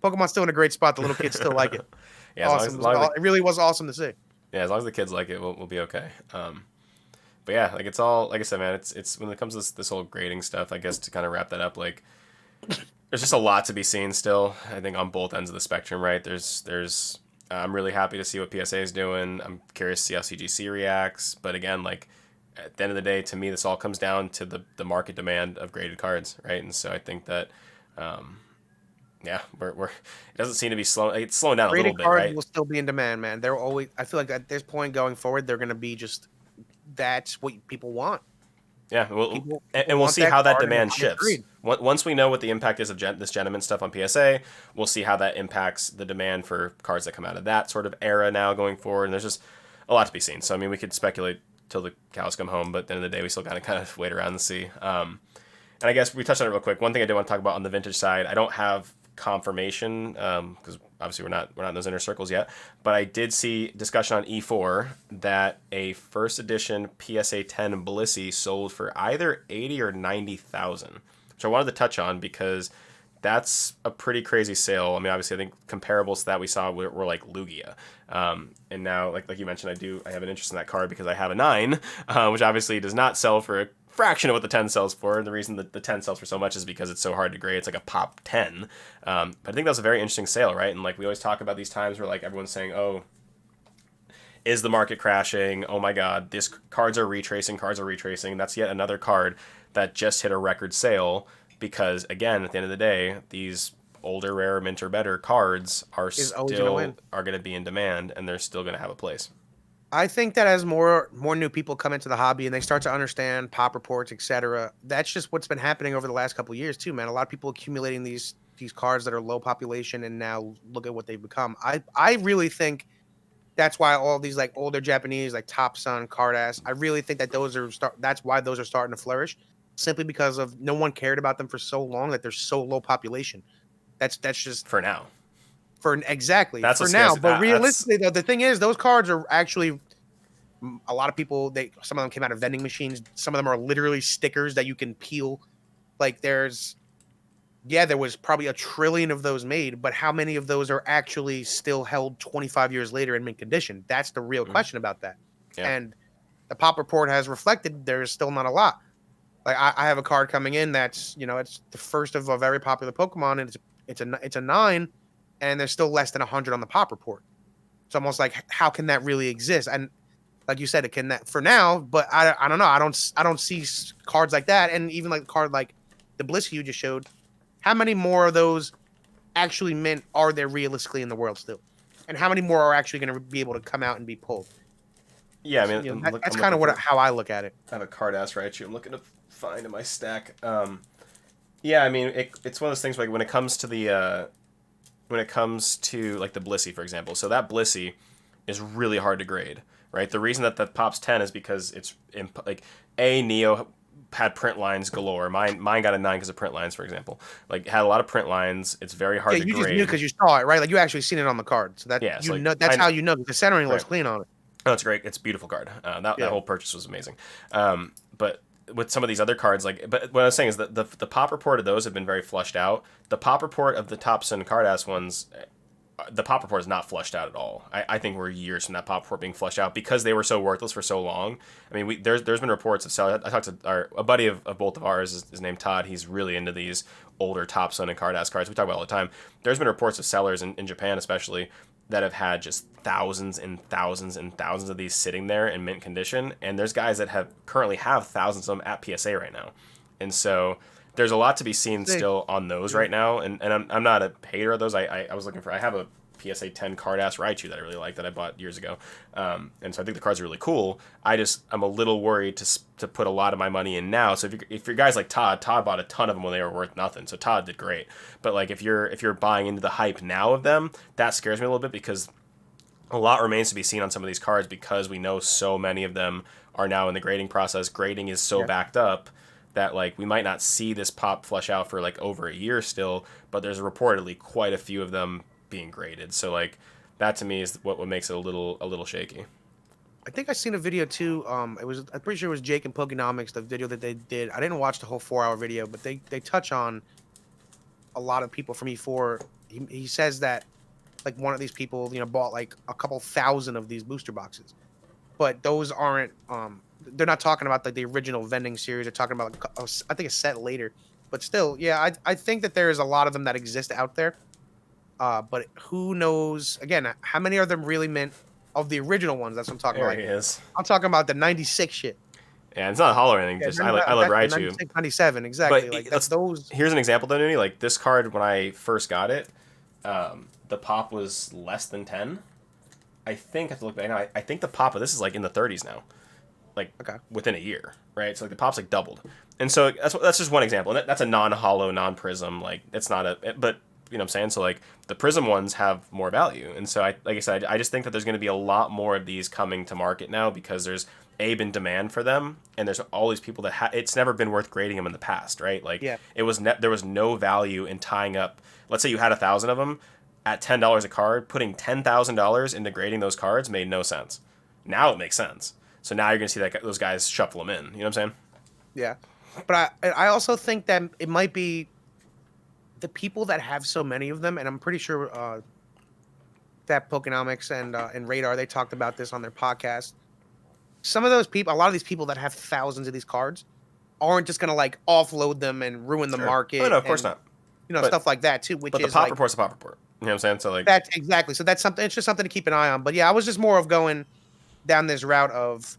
Pokemon's still in a great spot. The little kids still like it. Yeah, awesome. It really was awesome to see. Yeah, as long as the kids like it, we'll be okay. But yeah, like it's all, like I said, man, it's when it comes to this whole grading stuff, I guess to kind of wrap that up, like there's just a lot to be seen still, I think, on both ends of the spectrum, right? There's I'm really happy to see what PSA is doing. I'm curious to see how CGC reacts. But again, like at the end of the day, to me, this all comes down to the market demand of graded cards, right? And so I think that, we're it doesn't seem to be slowing. It's slowing down graded a little bit, right? Will still be in demand, man. They're always. I feel like at this point going forward, they're going to be just. That's what people want. Yeah, and we'll see how that demand shifts. Once we know what the impact is of this Genamint stuff on PSA, we'll see how that impacts the demand for cards that come out of that sort of era now going forward. And there's just a lot to be seen. So I mean, we could speculate till the cows come home, but at the end of the day, we still kind of wait around and see. And I guess we touched on it real quick. One thing I did want to talk about on the vintage side, I don't have confirmation because obviously we're not in those inner circles yet, but I did see discussion on E4 that a first edition PSA 10 Blissey sold for either 80 or 90,000, which I wanted to touch on because that's a pretty crazy sale. I mean, obviously I think comparables to that we saw were like Lugia, and now like you mentioned, I have an interest in that card because I have a 9, which obviously does not sell for a fraction of what the 10 sells for, and the reason that the 10 sells for so much is because it's so hard to grade. It's like a pop 10. But I think that was a very interesting sale, right? And like we always talk about these times where like everyone's saying, oh, is the market crashing? Oh my god, cards are retracing. That's yet another card that just hit a record sale because, again, at the end of the day, these older, rare, mint or better cards are going to be in demand, and they're still going to have a place. I think that as more new people come into the hobby and they start to understand pop reports, etc., that's just what's been happening over the last couple of years too, man. A lot of people accumulating these cards that are low population, and now look at what they've become. I really think that's why all these like older Japanese like Top Sun, Cardass, I really think that that's why those are starting to flourish, simply because of no one cared about them for so long that they're so low population. That's just for now. Exactly. That's for now. But realistically, though, the thing is, those cards are actually A lot of people, some of them came out of vending machines. Some of them are literally stickers that you can peel. Like there was probably a trillion of those made, but how many of those are actually still held 25 years later in mint condition? That's the real question about that. Yeah. And the pop report has reflected there's still not a lot. Like I have a card coming in that's it's the first of a very popular Pokemon, and it's a 9, and there's still less than 100 on the pop report. It's almost like, how can that really exist? And like you said, it can that for now, but I don't know. I don't see cards like that, and even like a card like the Bliss you just showed. How many more of those actually mint are there realistically in the world still? And how many more are actually going to be able to come out and be pulled? Yeah, I So, mean, that's kind of how I look at it. I have a card ass right here. I'm looking to find in my stack. Yeah, I mean, it's one of those things like when it comes to like the Blissey, for example. So that Blissey is really hard to grade, right? The reason that pops 10 is because it's like Neo had print lines galore. Mine got a 9 because of print lines, for example. Like had a lot of print lines. It's very hard to grade. You just knew because you saw it, right? Like you actually seen it on the card, so that that's how you know the centering looks clean on it. Oh, it's great. It's a beautiful card. That whole purchase was amazing. But with some of these other cards, but what I was saying is that the pop report of those have been very flushed out. The pop report of the Topson card ass ones, the pop report is not flushed out at all. I think we're years from that pop report being flushed out because they were so worthless for so long. I mean, there's been reports of sellers. I talked to a buddy of both of ours is named Todd. He's really into these older Topson and card ass cards. We talk about it all the time. There's been reports of sellers in Japan especially that have had just thousands and thousands and thousands of these sitting there in mint condition, and there's guys that currently have thousands of them at PSA right now, and so there's a lot to be seen still on those right now. And I'm not a hater of those. I was looking for. I have a PSA 10 card ass Raichu that I really like that I bought years ago, and so I think the cards are really cool. I'm a little worried to put a lot of my money in now. So if you're guys like Todd bought a ton of them when they were worth nothing. So Todd did great. But like if you're buying into the hype now of them, that scares me a little bit because a lot remains to be seen on some of these cards because we know so many of them are now in the grading process. Grading is so backed up that like we might not see this pop flush out for like over a year still, but there's reportedly quite a few of them being graded. So like that to me is what makes it a little shaky. I think I seen a video too. I'm pretty sure it was Jake and Pokenomics, the video that they did. I didn't watch the whole 4-hour video, but they touch on a lot of people from E4. He says that like one of these people, bought like a couple thousand of these booster boxes, but those aren't. They're not talking about like the original vending series. They're talking about like, I think a set later. But still, yeah, I think that there is a lot of them that exist out there. But who knows? Again, how many of them really mint of the original ones? That's what I'm talking There about. he is. I'm talking about the 96 shit. Yeah, it's not a hollow or anything. Just I love Raichu. 96, 97, exactly. But like those. Here's an example though, Nuni. Like this card, when I first got it, the pop was less than 10. I think I have to look back now. I think the pop of this is like in the 30s now, like within a year, right? So like the pop's like doubled, and so that's just one example. And that's a non-hollow, non-prism. Like it's not but you know what I'm saying. So like the prism ones have more value, and so like I said, I just think that there's going to be a lot more of these coming to market now because there's been demand for them, and there's all these people that it's never been worth grading them in the past, right? Like it was there was no value in tying up. Let's say you had 1,000 of them. At $10 a card, putting $10,000 into grading those cards made no sense. Now it makes sense. So now you're going to see that those guys shuffle them in. You know what I'm saying? Yeah. But I also think that it might be the people that have so many of them, and I'm pretty sure that Pokenomics and Radar, they talked about this on their podcast. Some of those people, a lot of these people that have thousands of these cards aren't just going to like offload them and ruin the market. Oh, no, of course not. Stuff like that too. But the pop report's a pop report. You know what I'm saying? So like that's exactly. So that's something. It's just something to keep an eye on. But yeah, I was just more of going down this route of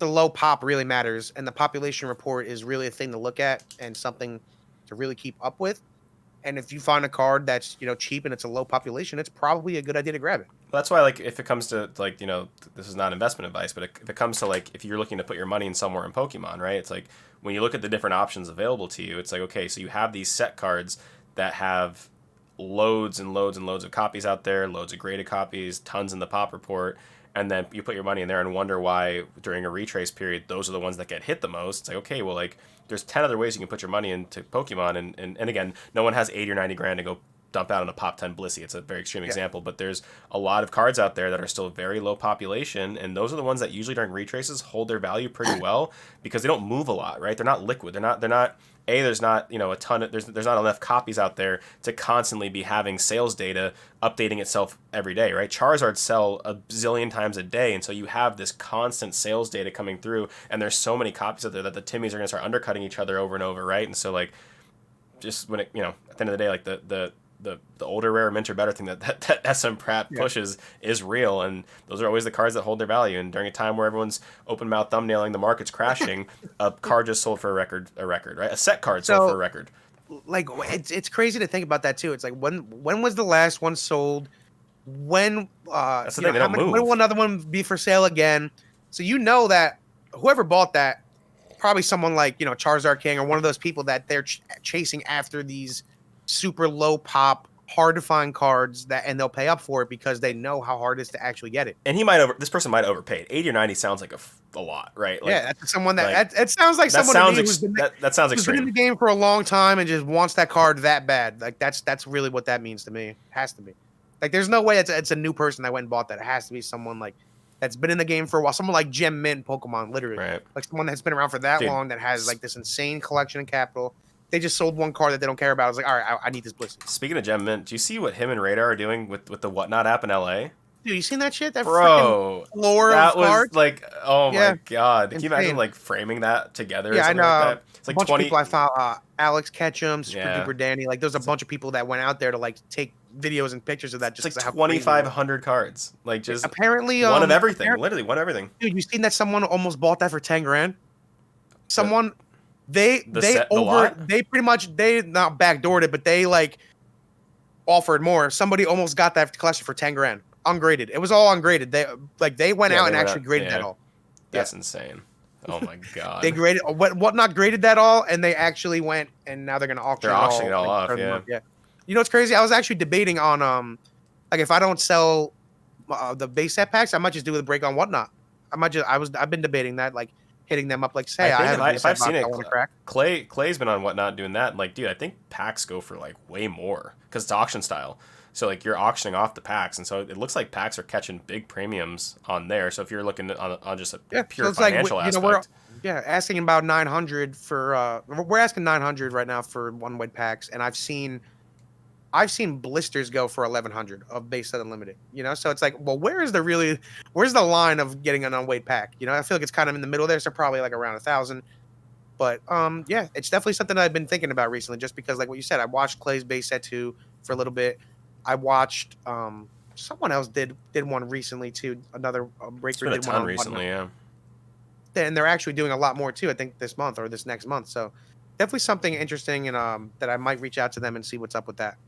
the low pop really matters, and the population report is really a thing to look at and something to really keep up with. And if you find a card that's cheap and it's a low population, it's probably a good idea to grab it. Well, that's why like if it comes to like this is not investment advice, but if it comes to like if you're looking to put your money in somewhere in Pokemon, right? It's like when you look at the different options available to you, it's like okay, so you have these set cards that have loads and loads and loads of copies out there, loads of graded copies, tons in the pop report, and then you put your money in there and wonder why during a retrace period those are the ones that get hit the most. It's like okay, well like there's 10 other ways you can put your money into Pokemon, and again, no one has 80 or 90 grand to go dump out in a pop 10 Blissey. It's a very extreme example, but there's a lot of cards out there that are still very low population, and those are the ones that usually during retraces hold their value pretty well because they don't move a lot, right? They're not liquid. They're not there's not, a ton of there's not enough copies out there to constantly be having sales data updating itself every day, right? Charizard sell a zillion times a day, and so you have this constant sales data coming through, and there's so many copies out there that the Timmies are going to start undercutting each other over and over, right? And so like, just when it, at the end of the day, like the older rare mint or better thing that SM Pratt pushes is real, and those are always the cards that hold their value. And during a time where everyone's open mouth thumbnailing, the market's crashing, a card just sold for a record, right? A set card sold for a record. Like it's crazy to think about that too. It's like when was the last one sold? When that's the thing, they don't move. When will another one be for sale again? So that whoever bought that, probably someone like Charizard King or one of those people that they're chasing after these super low pop, hard to find cards and they'll pay up for it because they know how hard it is to actually get it. And this person might overpay. 80 or 90 sounds like a lot, right? Like, yeah, that's someone that it sounds like someone that sounds extreme. Who's been in the game for a long time and just wants that card that bad. Like that's really what that means to me. It has to be. Like there's no way it's a new person that went and bought that. It has to be someone like that's been in the game for a while. Someone like Genamint Pokemon, literally. Right. Like someone that's been around for that long that has like this insane collection and capital. They just sold one card that they don't care about. I was like, all right, I need this Blissey. Speaking of Genamint, do you see what him and Radar are doing with the Whatnot app in LA? Dude, you seen that shit? That bro, floor that of was cards? like, oh my god! Insane. Can you imagine like framing that together? Yeah, I know. Like that? It's like a bunch 20 of people I found, Alex Ketchum, Super Duper Danny. Like, there's a bunch of people that went out there to like take videos and pictures of that. Just it's like 2,500 cards. Like just apparently one of everything. Literally one of everything. Dude, you seen that someone almost bought that for 10 grand? Someone. They not backdoored it, but they like offered more. Somebody almost got that collection for 10 grand, ungraded. It was all ungraded. They went out and actually graded that all. That's insane. Oh my god. They graded Whatnot graded that all, and they actually went and now they're gonna auction. They're auctioning it all off. Yeah. You know what's crazy? I was actually debating on like if I don't sell the base set packs, I might just do the break on Whatnot. I've been debating that, like hitting them up, like say if I've seen it, Clay's been on Whatnot doing that. Like, dude, I think packs go for like way more because it's auction style. So like you're auctioning off the packs, and so it looks like packs are catching big premiums on there. So if you're looking on just a pure financial aspect, asking about 900 for we're asking 900 right now for one-weight packs, and I've seen blisters go for 1,100 of base set unlimited. So it's like, well, where's the line of getting an unweight pack? I feel like it's kind of in the middle there, so probably like around 1,000. But it's definitely something that I've been thinking about recently, just because, like what you said, I watched Clay's base set 2 for a little bit. I watched someone else did one recently too. Another breaker did one recently, yeah. And they're actually doing a lot more too. I think this month or this next month. So definitely something interesting, and that I might reach out to them and see what's up with that.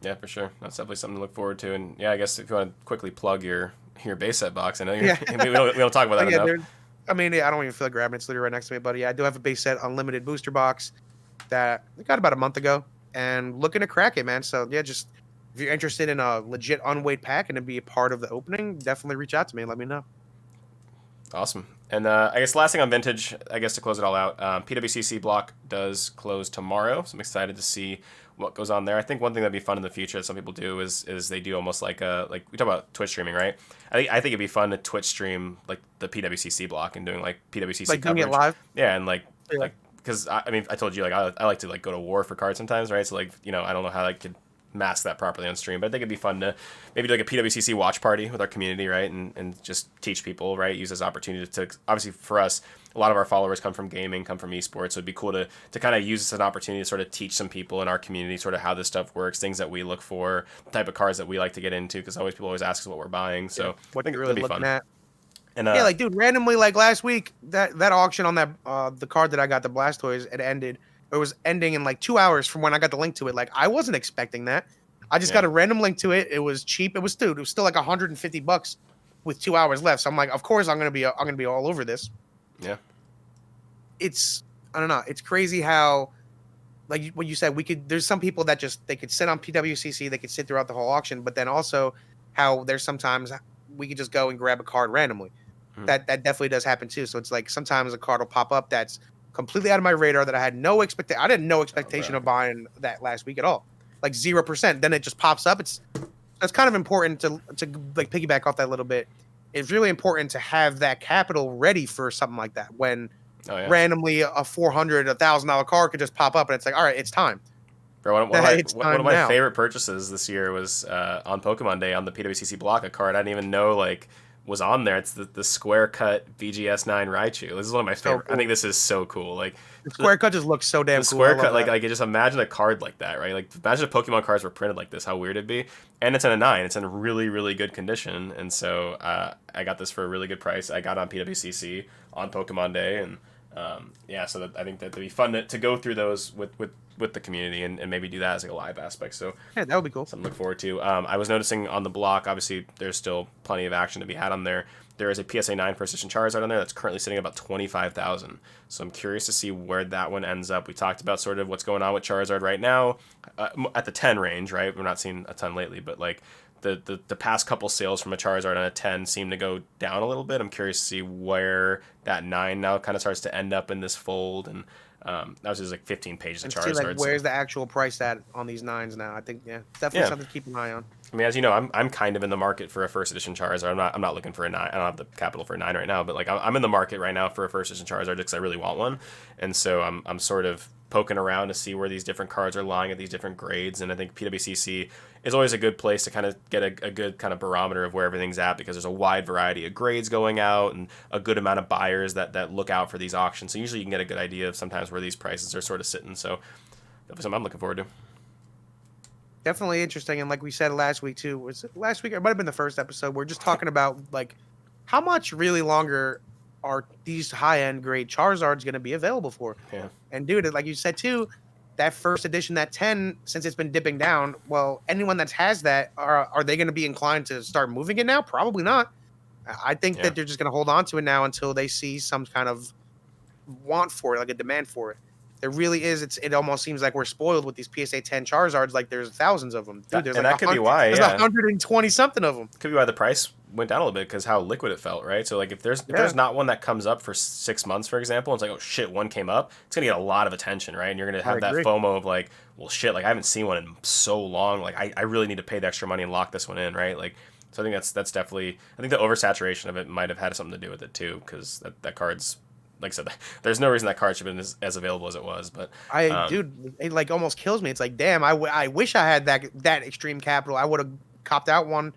Yeah, for sure. That's definitely something to look forward to. And yeah, I guess if you want to quickly plug your base set box, I know we don't talk about that enough. I mean, I don't even feel like grabbing it. It's literally right next to me, but yeah, I do have a base set unlimited booster box that I got about a month ago, and looking to crack it, man. So yeah, just if you're interested in a legit unweight pack and to be a part of the opening, definitely reach out to me and let me know. Awesome. And I guess last thing on vintage, I guess to close it all out, PWCC block does close tomorrow, so I'm excited to see what goes on there. I think one thing that'd be fun in the future that some people do is they do almost like we talk about Twitch streaming, right? I think it'd be fun to Twitch stream like the PWCC block and doing like PWCC like coverage. Doing it live. Yeah, and like because I mean I told you like I like to like go to war for cards sometimes, right? So like I don't know how I could mask that properly on stream, but I think it'd be fun to maybe do like a PWCC watch party with our community, right? And just teach people, right? Use this opportunity to obviously for us, a lot of our followers come from gaming, come from esports, so it'd be cool to kind of use this as an opportunity to sort of teach some people in our community sort of how this stuff works, things that we look for, the type of cards that we like to get into, because people always ask us what we're buying. So what I think you're really looking at. And yeah, like dude, randomly like last week that auction on that the card that I got, the Blastoise, it ended. It was ending in like 2 hours from when I got the link to it. Like I wasn't expecting that. I just got a random link to it. It was cheap. It was still like $150 with 2 hours left. So I'm like, of course I'm gonna be all over this. Yeah. I don't know. It's crazy how, like what you said, there's some people that they could sit on PWCC, they could sit throughout the whole auction, but then also how there's sometimes we could just go and grab a card randomly. Mm-hmm. That definitely does happen too. So it's like sometimes a card will pop up that's completely out of my radar that I had no expectation of buying that last week at all. like 0%. Then it just pops up. That's kind of important to like piggyback off that a little bit. It's really important to have that capital ready for something like that when randomly a $400, $1,000 car could just pop up and it's like, all right, it's time. Bro, It's one of time my now. favorite purchases this year was on Pokemon Day on the PWCC block, a card I didn't even know like was on there. It's the square cut VGS9 Raichu. This is one of my favorite. Cool. I think this is so cool. Like the square cut just looks so damn the cool. square cut, like just imagine a card like that, right? Like imagine if Pokemon cards were printed like this, how weird it'd be. And it's in a 9. It's in really, really good condition. And so I got this for a really good price. I got it on PWCC on Pokemon Day, and so that, I think that'd be fun to go through those with the community and maybe do that as like a live aspect. So yeah, that would be cool. Something to look forward to. I was noticing on the block, obviously there's still plenty of action to be had on there. There is a PSA 9 First Edition Charizard on there that's currently sitting at about 25,000. So I'm curious to see where that one ends up. We talked about sort of what's going on with Charizard right now at the 10 range, right? We're not seeing a ton lately, but like the past couple sales from a Charizard on a 10 seem to go down a little bit. I'm curious to see where that 9 now kind of starts to end up in this fold. And that was just like 15 pages of Charizard. See, like, where's the actual price at on these 9s now? I think definitely something to keep an eye on. I mean, as you know, I'm kind of in the market for a first edition Charizard. I'm not looking for a 9. I don't have the capital for a 9 right now, but like I'm in the market right now for a first edition Charizard because I really want one, and so I'm sort of poking around to see where these different cards are lying at these different grades. And I think PWCC is always a good place to kind of get a good kind of barometer of where everything's at, because there's a wide variety of grades going out and a good amount of buyers that look out for these auctions. So usually you can get a good idea of sometimes where these prices are sort of sitting. So that's something I'm looking forward to. Definitely interesting. And like we said last week too, it might have been the first episode, we're just talking about like how much really longer are these high-end grade Charizards going to be available for. Yeah. And dude, like you said too, that first edition, that 10, since it's been dipping down, well, anyone that has that, are they going to be inclined to start moving it now? Probably not. I think that they're just going to hold on to it now until they see some kind of want for it, like a demand for it. There really is. It almost seems like we're spoiled with these PSA 10 Charizards. Like there's thousands of them. Dude, there's and like that could be why. There's 120 something of them. Could be why the price went down a little bit, because how liquid it felt, right? So like if there's not one that comes up for 6 months, for example, and it's like, oh shit, one came up, it's gonna get a lot of attention, right? And you're gonna have that FOMO of like, well shit, like I haven't seen one in so long. Like I really need to pay the extra money and lock this one in, right? Like, so I think that's definitely, I think the oversaturation of it might have had something to do with it too, because that card's, like I said, there's no reason that card should have been as available as it was. But dude, it like almost kills me. It's like, damn, I wish I had that extreme capital. I would have copped out one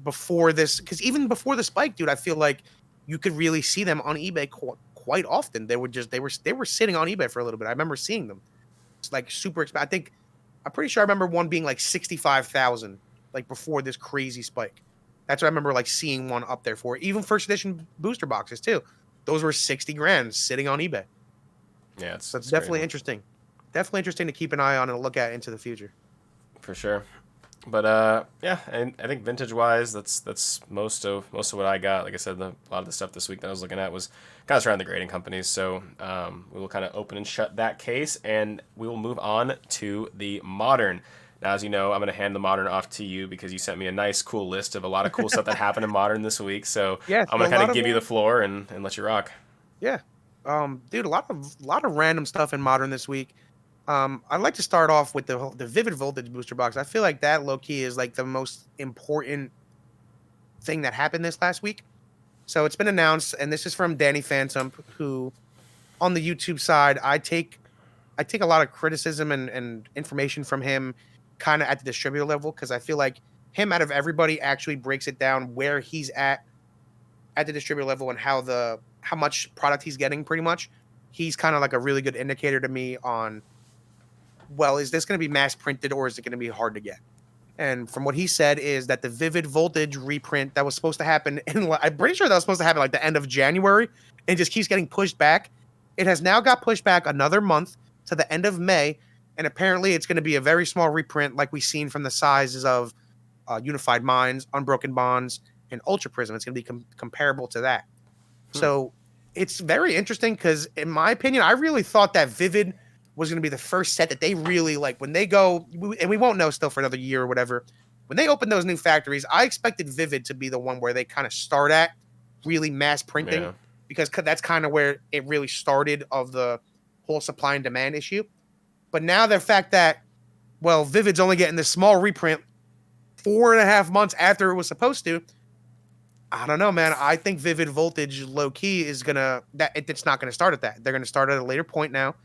before this, because even before the spike, dude, I feel like you could really see them on eBay quite often. They were sitting on eBay for a little bit. I remember seeing them. It's like super expensive. I'm pretty sure I remember one being like 65,000, like before this crazy spike. That's what I remember, like seeing one up there for. Even first edition booster boxes too. Those were 60 grand sitting on eBay. Yeah, it's definitely interesting. Definitely interesting to keep an eye on and look at into the future. For sure. But and I think vintage wise, that's most of what I got. Like I said, a lot of the stuff this week that I was looking at was kind of surrounding the grading companies. So we will kind of open and shut that case, and we will move on to the modern. Now, as you know, I'm going to hand the modern off to you because you sent me a nice, cool list of a lot of cool stuff that happened in modern this week. So I'm going to kind of give you the floor and let you rock. Yeah. Dude, a lot of random stuff in modern this week. I'd like to start off with the Vivid Voltage booster box. I feel like that low-key is like the most important thing that happened this last week. So it's been announced, and this is from Danny Phantom, who on the YouTube side, I take a lot of criticism and information from him kind of at the distributor level, because I feel like him out of everybody actually breaks it down where he's at the distributor level and how much product he's getting. Pretty much, he's kind of like a really good indicator to me on, well, is this going to be mass printed or is it going to be hard to get? And from what he said is that the Vivid Voltage reprint that was supposed to happen I'm pretty sure that was supposed to happen like the end of January, and just keeps getting pushed back. It has now got pushed back another month to the end of May. And apparently it's going to be a very small reprint, like we've seen from the sizes of Unified Minds, Unbroken Bonds, and Ultra Prism. It's going to be comparable to that. So it's very interesting because, in my opinion, I really thought that Vivid was going to be the first set that they really, like, when they go, and we won't know still for another year or whatever, when they open those new factories, I expected Vivid to be the one where they kind of start at really mass printing, because that's kind of where it really started of the whole supply and demand issue. But now the fact that Well, Vivid's only getting this small reprint 4.5 months after it was supposed to. I don't know, man. I think Vivid Voltage low key is gonna it's not gonna start at that. They're gonna start at a later point now,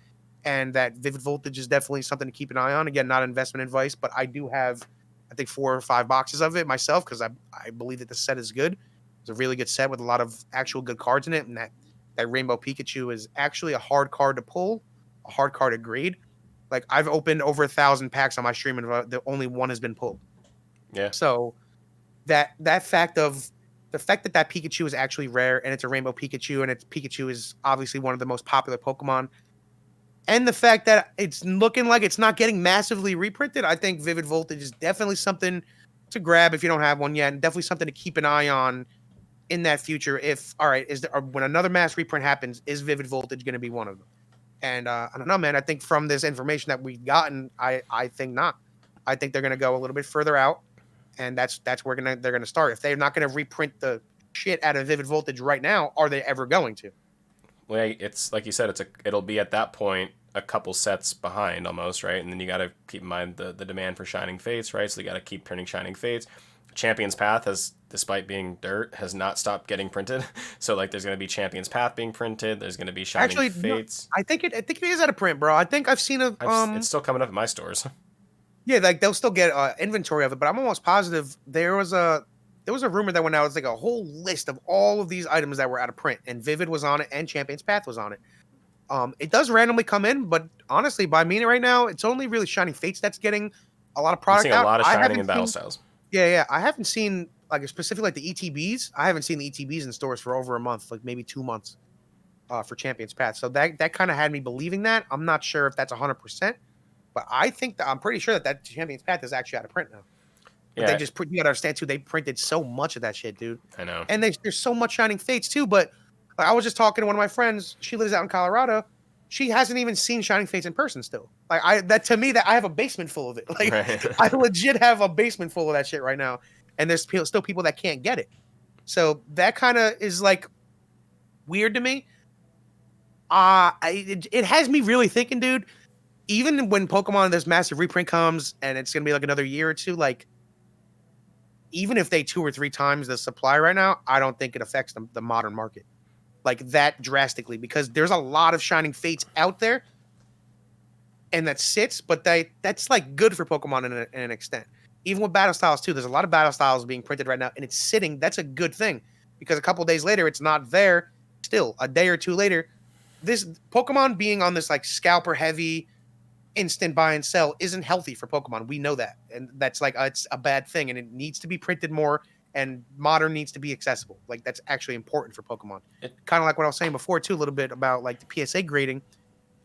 and that Vivid Voltage is definitely something to keep an eye on. Again, not investment advice, but I do have, I think 4 or 5 boxes of it myself because I believe that the set is good. It's a really good set with a lot of actual good cards in it, and that Rainbow Pikachu is actually a hard card to pull, a hard card to grade. Like I've opened over 1,000 packs on my stream, and the only one has been pulled. Yeah. So that fact of the fact that that Pikachu is actually rare and it's a Rainbow Pikachu and it's Pikachu is obviously one of the most popular Pokemon, and the fact that it's looking like it's not getting massively reprinted, I think Vivid Voltage is definitely something to grab if you don't have one yet, and definitely something to keep an eye on in that future. If all right, is there when another mass reprint happens, is Vivid Voltage going to be one of them? And I don't know, man. I think from this information that we've gotten, I think not. I think they're going to go a little bit further out, and that's where they're gonna start. If they're not gonna reprint the shit out of Vivid Voltage right now, are they ever going to? Well, it's like you said, it'll be at that point a couple sets behind almost, right? And then you got to keep in mind the demand for Shining Fates, right? So you got to keep printing Shining Fates. Champion's Path has, despite being dirt, has not stopped getting printed. So like, there's going to be Champion's Path being printed. There's going to be Shining Actually, no, Fates. I think it is out of print, bro. I think I've seen a It's still coming up in my stores. yeah, like they'll still get inventory of it, but I'm almost positive there was a rumor that went out. It's like a whole list of all of these items that were out of print, and Vivid was on it, and Champion's Path was on it. It does randomly come in, but honestly, by me right now, it's only really Shining Fates that's getting a lot of I'm product seeing out. a lot of I Shining haven't and Battle seen, Styles. yeah. I haven't seen like specifically like the ETBs. I haven't seen the ETBs in stores for over a month, like maybe 2 months, for Champion's Path. So that kind of had me believing that. I'm not sure if that's 100%, but I think that I'm pretty sure that Champion's Path is actually out of print now. But they Yeah, just you gotta understand too. They printed so much of that shit, dude. I know. And there's so much Shining Fates too. But like, I was just talking to one of my friends. She lives out in Colorado. She hasn't even seen Shining Fates in person still. Like to me that I have a basement full of it. Like Right. I legit have a basement full of that shit right now. And there's still people that can't get it. So that kind of is like weird to me. It has me really thinking, dude. Even when Pokemon this massive reprint comes and it's gonna be like another year or two, like even if they 2 or 3 times the supply right now, I don't think it affects the modern market like that drastically because there's a lot of Shining Fates out there and that sits, but that's like good for Pokemon in an extent. Even with battle styles too, there's a lot of battle styles being printed right now and it's sitting. That's a good thing because a couple days later it's not there. Still, a day or two later, this Pokemon being on this like scalper heavy instant buy and sell isn't healthy for Pokemon. We know that, and that's like it's a bad thing, and it needs to be printed more. And modern needs to be accessible. Like that's actually important for Pokemon. Kind of like what I was saying before too, a little bit about like the PSA grading.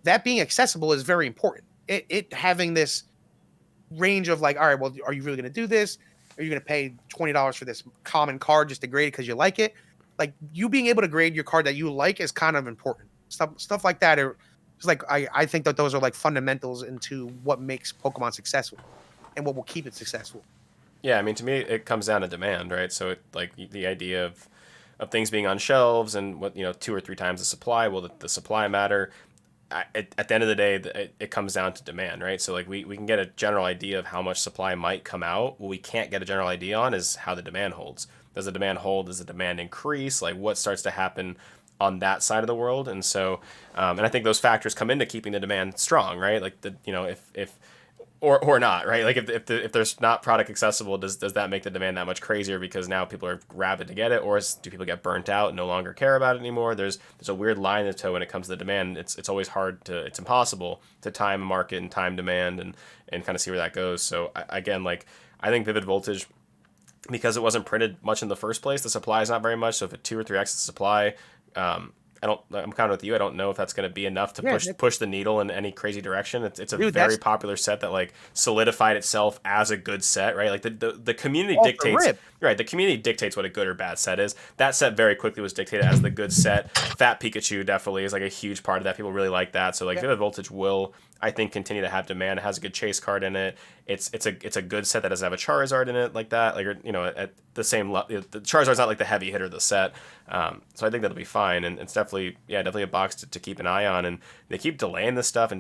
That being accessible is very important. It having this range of like, all right, well, are you really going to do this? Are you going to pay $20 for this common card just to grade it because you like it? Like you being able to grade your card that you like is kind of important. Stuff like that are it's like I think that those are like fundamentals into what makes Pokemon successful and what will keep it successful. Yeah, I mean, to me, it comes down to demand, right? So, like the idea of things being on shelves and what 2 or 3 times the supply. Will the supply matter? At the end of the day, it comes down to demand, right? So, like we can get a general idea of how much supply might come out. What we can't get a general idea on is how the demand holds. Does the demand hold? Does the demand increase? Like what starts to happen on that side of the world? And so, and I think those factors come into keeping the demand strong, right? Like if or not, right? Like if there's not product accessible, does that make the demand that much crazier because now people are rabid to get it, or do people get burnt out and no longer care about it anymore? There's a weird line in the toe when it comes to the demand. It's always it's impossible to time a market and time demand and kind of see where that goes. So again, like I think Vivid Voltage, because it wasn't printed much in the first place, the supply is not very much. So if it 2 or 3x the supply, I'm kind of with you. I don't know if that's going to be enough to push the needle in any crazy direction. It's a very popular set that like solidified itself as a good set, right? Like the community dictates, right? The community dictates what a good or bad set is. That set very quickly was dictated as the good set. Fat Pikachu definitely is like a huge part of that. People really like that. So like Vivid Voltage will, I think, continue to have demand. It has a good chase card in it. It's a good set that doesn't have a Charizard in it like that. Like at the same level, the Charizard's not like the heavy hitter of the set. So I think that'll be fine. And it's definitely a box to keep an eye on. And they keep delaying this stuff. We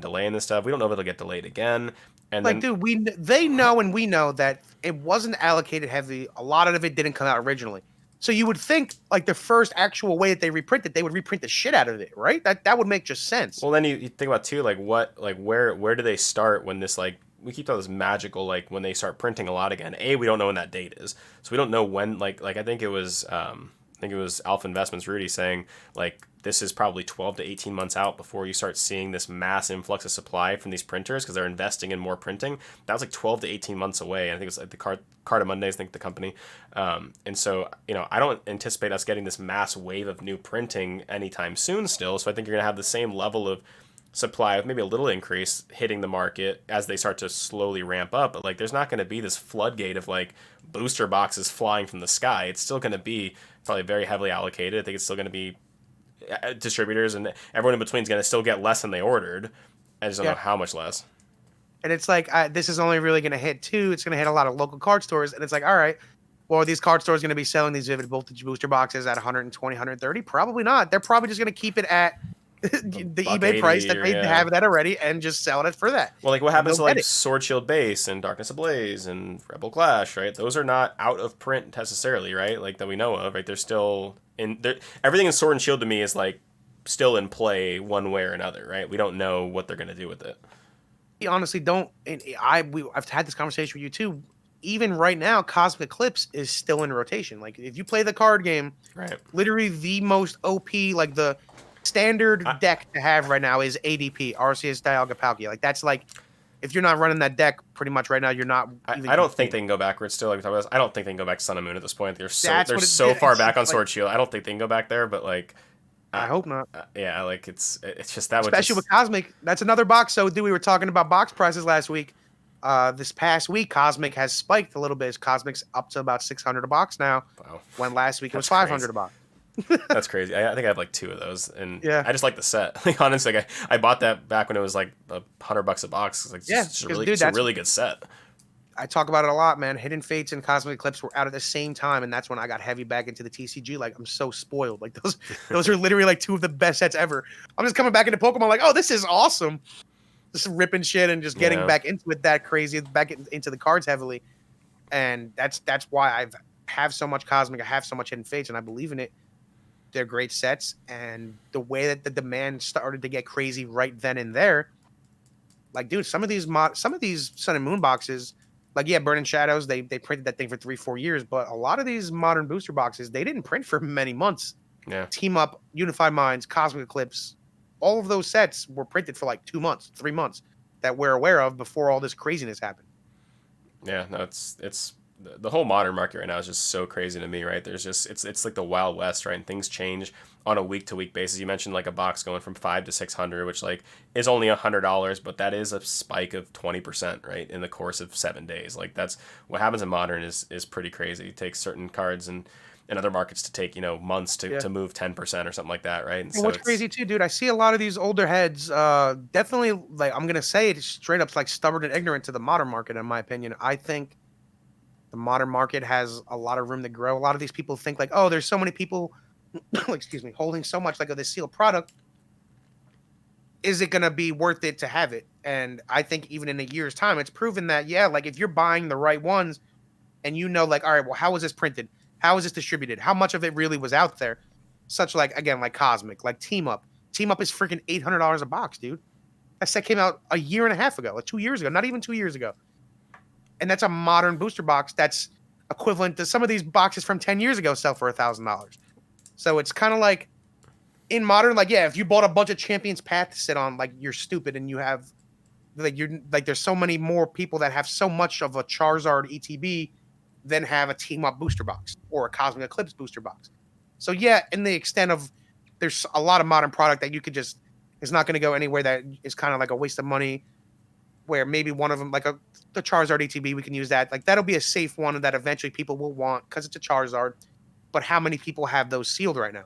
don't know if it'll get delayed again. And Like, then dude, they know and we know that it wasn't allocated heavy. A lot of it didn't come out originally. So you would think like the first actual way that they reprint it, they would reprint the shit out of it, right? That would make just sense. well, then you think about too, like what, like where do they start when this like we keep all this magical like when they start printing a lot again? A, we don't know when that date is, so we don't know when. Like I think it was Alpha Investments Rudy saying like this is probably 12 to 18 months out before you start seeing this mass influx of supply from these printers because they're investing in more printing. That was like 12 to 18 months away. I think it was like the Carta Mondays, I think the company. And so, I don't anticipate us getting this mass wave of new printing anytime soon still. So I think you're going to have the same level of supply with maybe a little increase hitting the market as they start to slowly ramp up. But like, there's not going to be this floodgate of like booster boxes flying from the sky. It's still going to be probably very heavily allocated. I think it's still going to be distributors and everyone in between is going to still get less than they ordered. I just don't know how much less. And it's like, this is only really going to hit two. It's going to hit a lot of local card stores. And it's like, all right, well, are these card stores going to be selling these Vivid Voltage booster boxes at 120, 130? Probably not. They're probably just going to keep it at the eBay price that they have it at already and just sell it for that. Well, like what happens to like Sword Shield Base and Darkness Ablaze and Rebel Clash, right? Those are not out of print necessarily, right? Like that we know of, right? They're still in. Everything in Sword and Shield to me is like still in play one way or another, right? We don't know what they're going to do with it. We honestly don't. And I've had this conversation with you too. Even right now, Cosmic Eclipse is still in rotation. Like if you play the card game, right? Literally the most OP, like the standard deck to have right now is ADP, Arceus Dialga Palkia. Like that's like if you're not running that deck pretty much right now, you're not. I don't think they can go backwards still. Like we talked about this. I don't think they can go back to Sun and Moon at this point. They're so far back on Sword Shield. I don't think they can go back there. But like, I hope not. Yeah, like it's just that. Especially with Cosmic, that's another box. So, dude, we were talking about box prices last week. This past week, Cosmic has spiked a little bit. Cosmic's up to about 600 a box now. Wow. When last week it was 500 a box. That's crazy. I think I have like two of those, and yeah. I just like the set. Like honestly, like I bought that back when it was like $100 a box. It's like it's a really good set. I talk about it a lot, man. Hidden Fates and Cosmic Eclipse were out at the same time, and that's when I got heavy back into the TCG. Like I'm so spoiled. Like those are literally like two of the best sets ever. I'm just coming back into Pokemon like, oh, this is awesome. Just ripping shit and just getting back into it that crazy, back into the cards heavily, and that's why I have so much Cosmic. I have so much Hidden Fates, and I believe in it. They're great sets, and the way that the demand started to get crazy right then and there, like, dude, some of these Sun and Moon boxes, like, yeah, Burning Shadows, they printed that thing for 3-4 years, but a lot of these modern booster boxes, they didn't print for many months. Yeah. Team Up, Unified Minds, Cosmic Eclipse, all of those sets were printed for like 2 months, 3 months that we're aware of before all this craziness happened. Yeah, no, it's the whole modern market right now is just so crazy to me, right? There's just it's like the Wild West, right? And things change on a week to week basis. You mentioned like a box going from 500 to 600, which like is only $100, but that is a spike of 20%, right? In the course of 7 days. Like that's what happens in modern is pretty crazy. It takes certain cards and other markets to take, months to move 10% or something like that, right? And so what's crazy too, dude, I see a lot of these older heads, definitely, like, I'm gonna say it straight up, like stubborn and ignorant to the modern market, in my opinion. I think the modern market has a lot of room to grow. A lot of these people think like, oh, there's so many people, excuse me, holding so much like of this sealed product. Is it going to be worth it to have it? And I think even in a year's time, it's proven that, yeah, like if you're buying the right ones and like, all right, well, how was this printed? How was this distributed? How much of it really was out there? Such like, again, like Cosmic, like Team Up. Team Up is freaking $800 a box, dude. That set came out a year and a half ago, like 2 years ago, not even 2 years ago. And that's a modern booster box that's equivalent to some of these boxes from 10 years ago sell for $1,000. So it's kind of like in modern, like, yeah, if you bought a bunch of Champions Path to sit on, like, you're stupid, and you have there's so many more people that have so much of a Charizard ETB than have a Team Up booster box or a Cosmic Eclipse booster box. So yeah, in the extent of there's a lot of modern product that you could just, it's not going to go anywhere that is kind of like a waste of money, where maybe one of them, like the Charizard ETB, we can use that. Like that'll be a safe one that eventually people will want because it's a Charizard. But how many people have those sealed right now?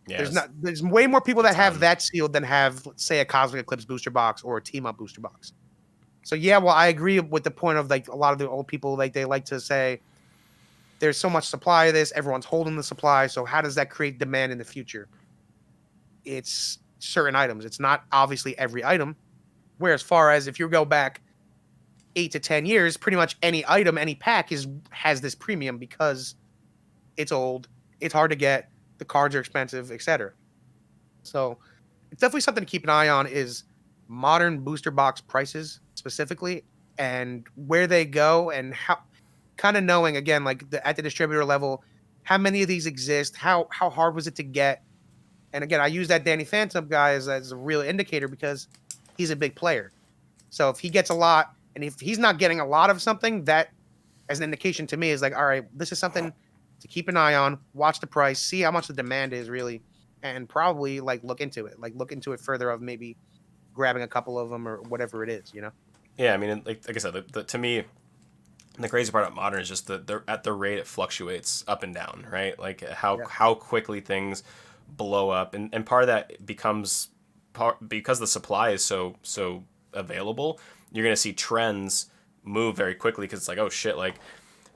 Yeah, there's way more people that have that sealed than have, let's say, a Cosmic Eclipse booster box or a Team Up booster box. So yeah, well, I agree with the point of like a lot of the old people, like they like to say there's so much supply of this, everyone's holding the supply. So how does that create demand in the future? It's certain items. It's not obviously every item. Where as far as if you go back 8 to 10 years, pretty much any item, any pack has this premium because it's old, it's hard to get, the cards are expensive, etc. So it's definitely something to keep an eye on is modern booster box prices specifically and where they go and how kind of knowing again like at the distributor level how many of these exist, how hard was it to get. And again, I use that Danny Phantom guy as a real indicator because he's a big player. So if he gets a lot and if he's not getting a lot of something, that as an indication to me is like, all right, this is something to keep an eye on, watch the price, see how much the demand is really, and probably like look into it further of maybe grabbing a couple of them or whatever it is, you know? Yeah, I mean, like I said, to me, the crazy part about modern is just that they're at the rate it fluctuates up and down, right? Like Yeah. how quickly things blow up, and part of that becomes because the supply is so available. You're gonna see trends move very quickly because it's like, oh shit, like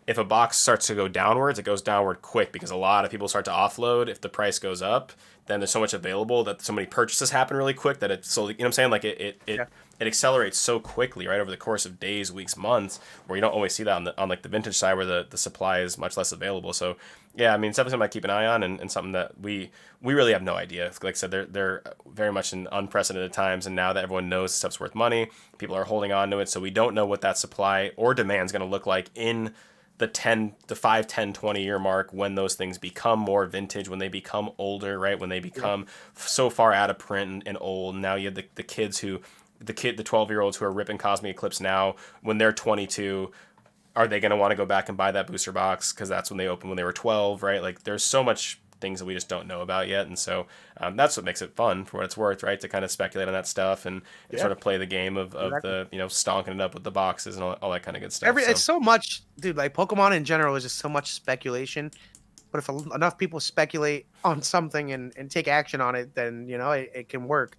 if a box starts to go downwards, it goes downward quick because a lot of people start to offload. If the price goes up, then there's so much available that so many purchases happen really quick that it's so, you know what I'm saying? Like Yeah. it accelerates so quickly, right, over the course of days, weeks, months, where you don't always see that on like the vintage side where the supply is much less available. So yeah, I mean, it's definitely something I keep an eye on, and something that we really have no idea. Like I said, they're very much in unprecedented times, and now that everyone knows stuff's worth money, people are holding on to it, so we don't know what that supply or demand is going to look like in the 5, 10, 20 year mark when those things become more vintage, when they become older, right? When they become so far out of print and old. Now you have the kids the 12-year-olds who are ripping Cosmic Eclipse now, when they're 22, are they going to want to go back and buy that booster box because that's when they opened when they were 12, right? Like there's so much things that we just don't know about yet, and so that's what makes it fun for what it's worth, right? To kind of speculate on that stuff and sort of play the game of Exactly. the stonking it up with the boxes and all that kind of good stuff. So It's so much, dude. Like Pokemon in general is just so much speculation. But if enough people speculate on something and take action on it, then it can work.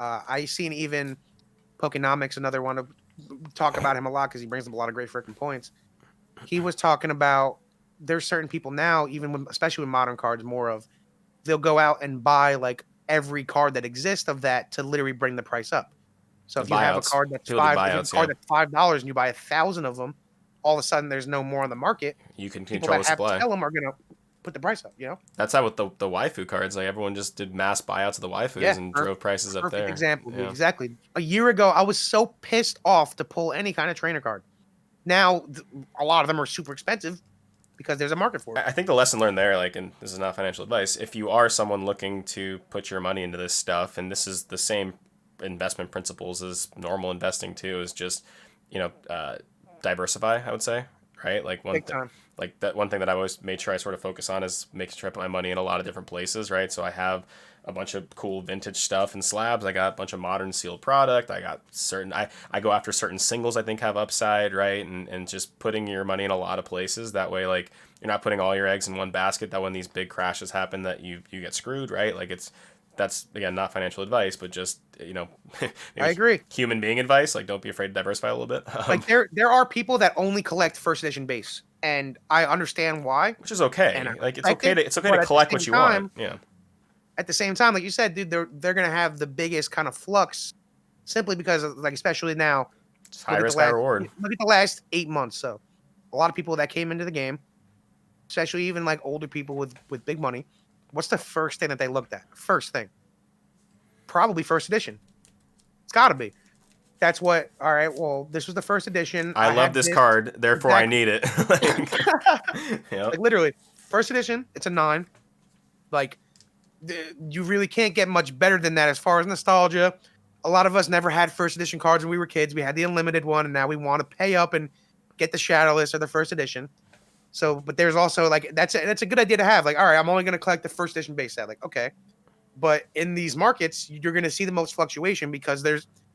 I seen even Pokenomics, another one of talk about him a lot because he brings up a lot of great freaking points. He was talking about there's certain people now, even when, especially with modern cards, more of they'll go out and buy like every card that exists of that to literally bring the price up. So the if you have a buyouts, card that's people do five, if you have a buyouts, card yeah. that's $5 and you buy 1,000 of them, all of a sudden there's no more on the market. You can People control that the have to supply. sell them are gonna put the price up. That's how with the waifu cards, like everyone just did mass buyouts of the waifus Yeah, and drove prices up perfect there. example, dude. Yeah. Exactly. A year ago, I was so pissed off to pull any kind of trainer card. Now, a lot of them are super expensive because there's a market for it. I think the lesson learned there, like, and this is not financial advice, if you are someone looking to put your money into this stuff, and this is the same investment principles as normal investing too, is just, diversify, I would say, right? Like Big time. like that one thing that I always made sure I sort of focus on is making sure I put my money in a lot of different places, right? So I have a bunch of cool vintage stuff and slabs. I got a bunch of modern sealed product. I got I go after certain singles I think have upside, right? And just putting your money in a lot of places. That way, like, you're not putting all your eggs in one basket, that when these big crashes happen that you get screwed, right? Like that's again not financial advice, but just I agree. human being advice. Like, don't be afraid to diversify a little bit. Like there are people that only collect first edition base, and I understand why, Which is and I okay. Like respect it. it's okay But to collect what you want. Yeah. at the same time, like you said, dude, they're gonna have the biggest kind of flux simply because of, like, especially now. It's high risk, high reward. Look at the last 8 months. So a lot of people that came into the game, especially even like older people with big money, what's the first thing that they looked at? First thing, probably first edition. It's got to be. That's what. All right. Well, this was the first edition. I love have this card, therefore I Exactly. need it. Yep. Like literally, first edition. It's a 9. Like you really can't get much better than that as far as nostalgia. A lot of us never had first edition cards when we were kids. We had the unlimited one, and now we want to pay up and get the Shadowless or the first edition. So, but there's also like that's a good idea to have. Like, all right, I'm only going to collect the first edition base set. Like, okay, but in these markets, you're going to see the most fluctuation because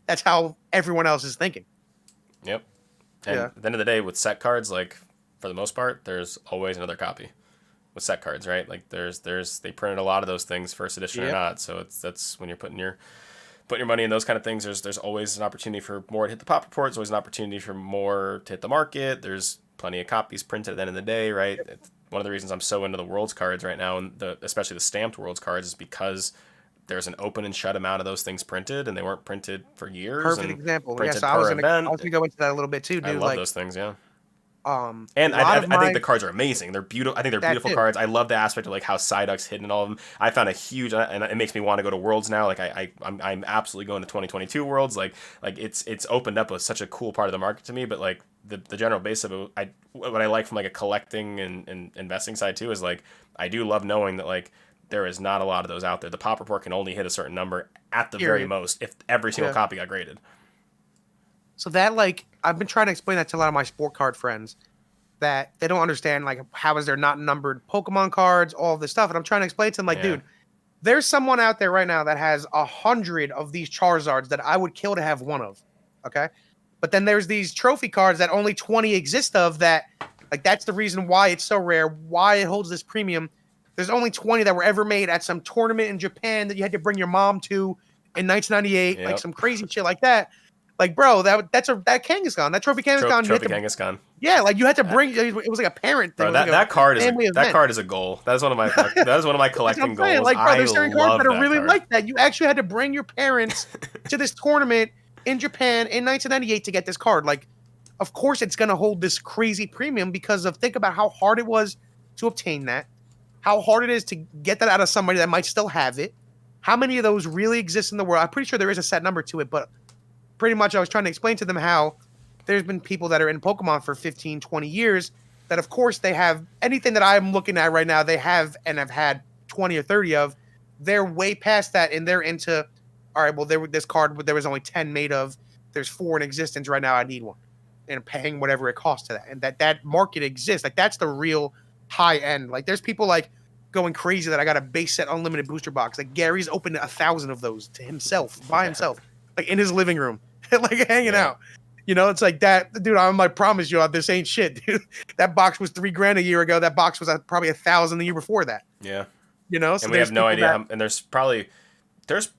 that's how everyone else is thinking. Yep. And Yeah. at the end of the day, with set cards, like, for the most part, there's always another copy with set cards, right? Like there's they printed a lot of those things, first edition or Yep. not. So that's when you're putting your money in those kind of things. There's always an opportunity for more to hit the pop report. There's always an opportunity for more to hit the market. There's plenty of copies printed at the end of the day, right? It's one of the reasons I'm so into the Worlds cards right now, and especially the stamped Worlds cards, is because there's an open and shut amount of those things printed, and they weren't printed for years. Perfect And example. Yeah, printed so per I event. was gonna go into that a little bit too, I dude. love Like, those things, yeah. a And lot of I think my the cards are amazing. They're beautiful. I think they're that beautiful too. cards. I love the aspect of like how Psyduck's hidden in all of them. I found a huge, and it makes me want to go to Worlds now. Like I'm absolutely going to 2022 Worlds. Like it's opened up such a cool part of the market to me. But like the general base of it, what I like from like a collecting and investing side too is like I do love knowing that like there is not a lot of those out there. The pop report can only hit a certain number at the very Period. most if every single Yeah. copy got graded. So that, like, I've been trying to explain that to a lot of my sport card friends, that they don't understand, like, how is there not numbered Pokemon cards, all of this stuff. And I'm trying to explain to them, like, Yeah. dude, there's someone out there right now that has 100 of these Charizards that I would kill to have one of. Okay. But then there's these trophy cards that only 20 exist of, that, like, that's the reason why it's so rare, why it holds this premium. There's only 20 that were ever made at some tournament in Japan that you had to bring your mom to in 1998, like Yep. some crazy shit like that. Like, bro, that Kangaskhan, that trophy Kangaskhan, Trophy Kangaskhan. yeah, like you had to bring. It was like a parent thing. Bro, that card is that card is a goal. That is one of my collecting goals. Like, bro, there's I certain cards that are love really card. like that. You actually had to bring your parents to this tournament in Japan in 1998 to get this card. Like, of course, it's gonna hold this crazy premium because of, think about how hard it was to obtain that, how hard it is to get that out of somebody that might still have it. How many of those really exist in the world? I'm pretty sure there is a set number to it, but pretty much I was trying to explain to them how there's been people that are in Pokemon for 15, 20 years that, of course, they have anything that I'm looking at right now, they have and have had 20 or 30 of. They're way past that, and they're into, all right, well, this card, there was only 10 made of. There's 4 in existence right now. I need one. And paying whatever it costs to that. And that market exists. Like, that's the real high end. Like, there's people like going crazy that I got a base set unlimited booster box. Like, Gary's opened 1,000 of those to himself, by himself, like in his living room, like hanging out. You know, it's like that, dude. I promise you, this ain't shit, dude. That box was $3,000 a year ago. That box was probably 1,000 the year before that. Yeah. You know, so and we have no idea. And there's probably there's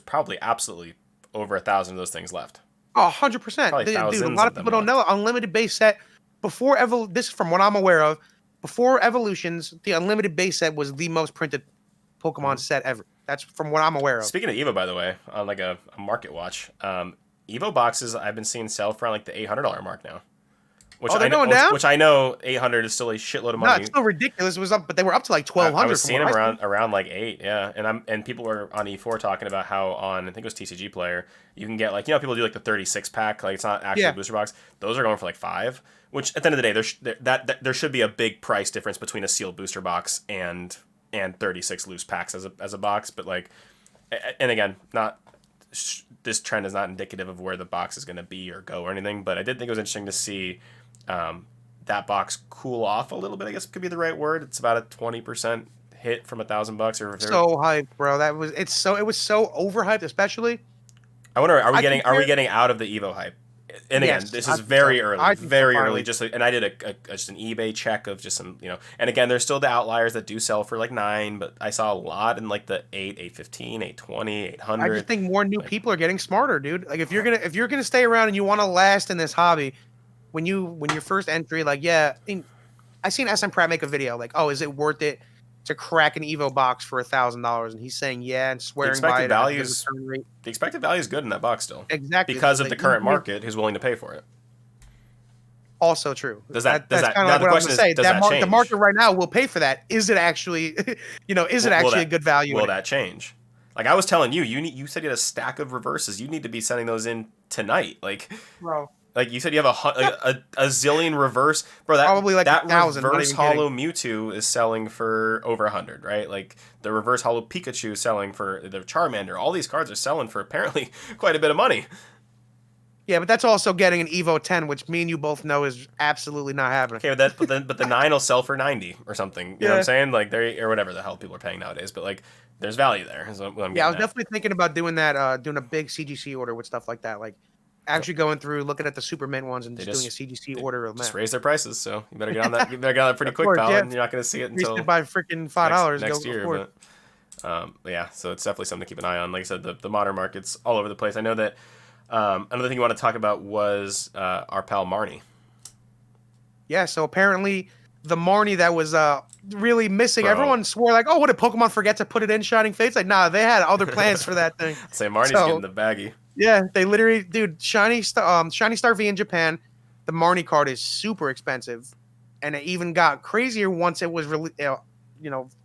probably absolutely over 1,000 of those things left. 100%. Dude, a lot of people don't know. Unlimited base set before this, from what I'm aware of, before Evolutions, the unlimited base set was the most printed Pokemon set ever. That's from what I'm aware of. Speaking of Evo, by the way, on like a market watch, Evo boxes I've been seeing sell for around like the $800 mark now. Which they're going down? Which I know 800 is still a shitload of money. No, it's still ridiculous. It was up, but they were up to like 1,200. I was seeing them around like 8, yeah. And people were on E4 talking about how on, I think it was TCG Player, you can get like, you know, people do like the 36 pack, like it's not actually a booster box. Those are going for like 5. Which at the end of the day, there should be a big price difference between a sealed booster box and 36 loose packs as a box. But like, and again, this trend is not indicative of where the box is going to be or go or anything. But I did think it was interesting to see that box cool off a little bit. I guess could be the right word. It's about a 20% hit from $1,000 or so hyped, bro. It was so overhyped, especially. I wonder, are we getting out of the Evo hype? And again, this is very early. Just like, and I did just an eBay check of just some, you know, and again, there's still the outliers that do sell for like 9, but I saw a lot in like the 8, 815, 820, 800. I just think more new people are getting smarter, dude. Like if you're gonna stay around and you want to last in this hobby, when your first entry, like I seen SM Pratt make a video like, oh, is it worth it to crack an Evo box for $1,000? And he's saying yeah, and swearing by it. The expected value is good in that box still. Exactly. Because of the current market who's willing to pay for it. Also true. That's kind of the question is, does that change? The market right now will pay for that. Is it actually, a good value? Will that change? Like I was telling you, you said you had a stack of reverses. You need to be sending those in tonight. Like, bro. Like you said, you have a zillion reverse, bro. That probably like that 1,000. Reverse Hollow Mewtwo is selling for over 100, right? Like the Reverse Hollow Pikachu is selling for the Charmander. All these cards are selling for apparently quite a bit of money. Yeah, but that's also getting an Evo 10, which me and you both know is absolutely not happening. Okay, but the 9 will sell for 90 or something. You know what I'm saying? Like or whatever the hell people are paying nowadays. But like, there's value there. Is what I'm I was definitely thinking about doing that, doing a big CGC order with stuff like that, like. Actually going through, looking at the Super Mint ones and just doing a CGC order of that. Just raise their prices, so you better get on that. You better get on that pretty quick, pal. And you're not going to see it until by freaking $5 next year. But yeah, so it's definitely something to keep an eye on. Like I said, the modern market's all over the place. I know that another thing you want to talk about was our pal Marnie. Yeah, so apparently the Marnie that was really missing. Bro. Everyone swore like, oh, what did Pokemon forget to put it in Shining Fates? Like, nah, they had other plans for that thing. Say Marnie's getting So the baggy. yeah, they literally, dude, Shiny Star V in Japan, the Marnie card is super expensive, and it even got crazier once it was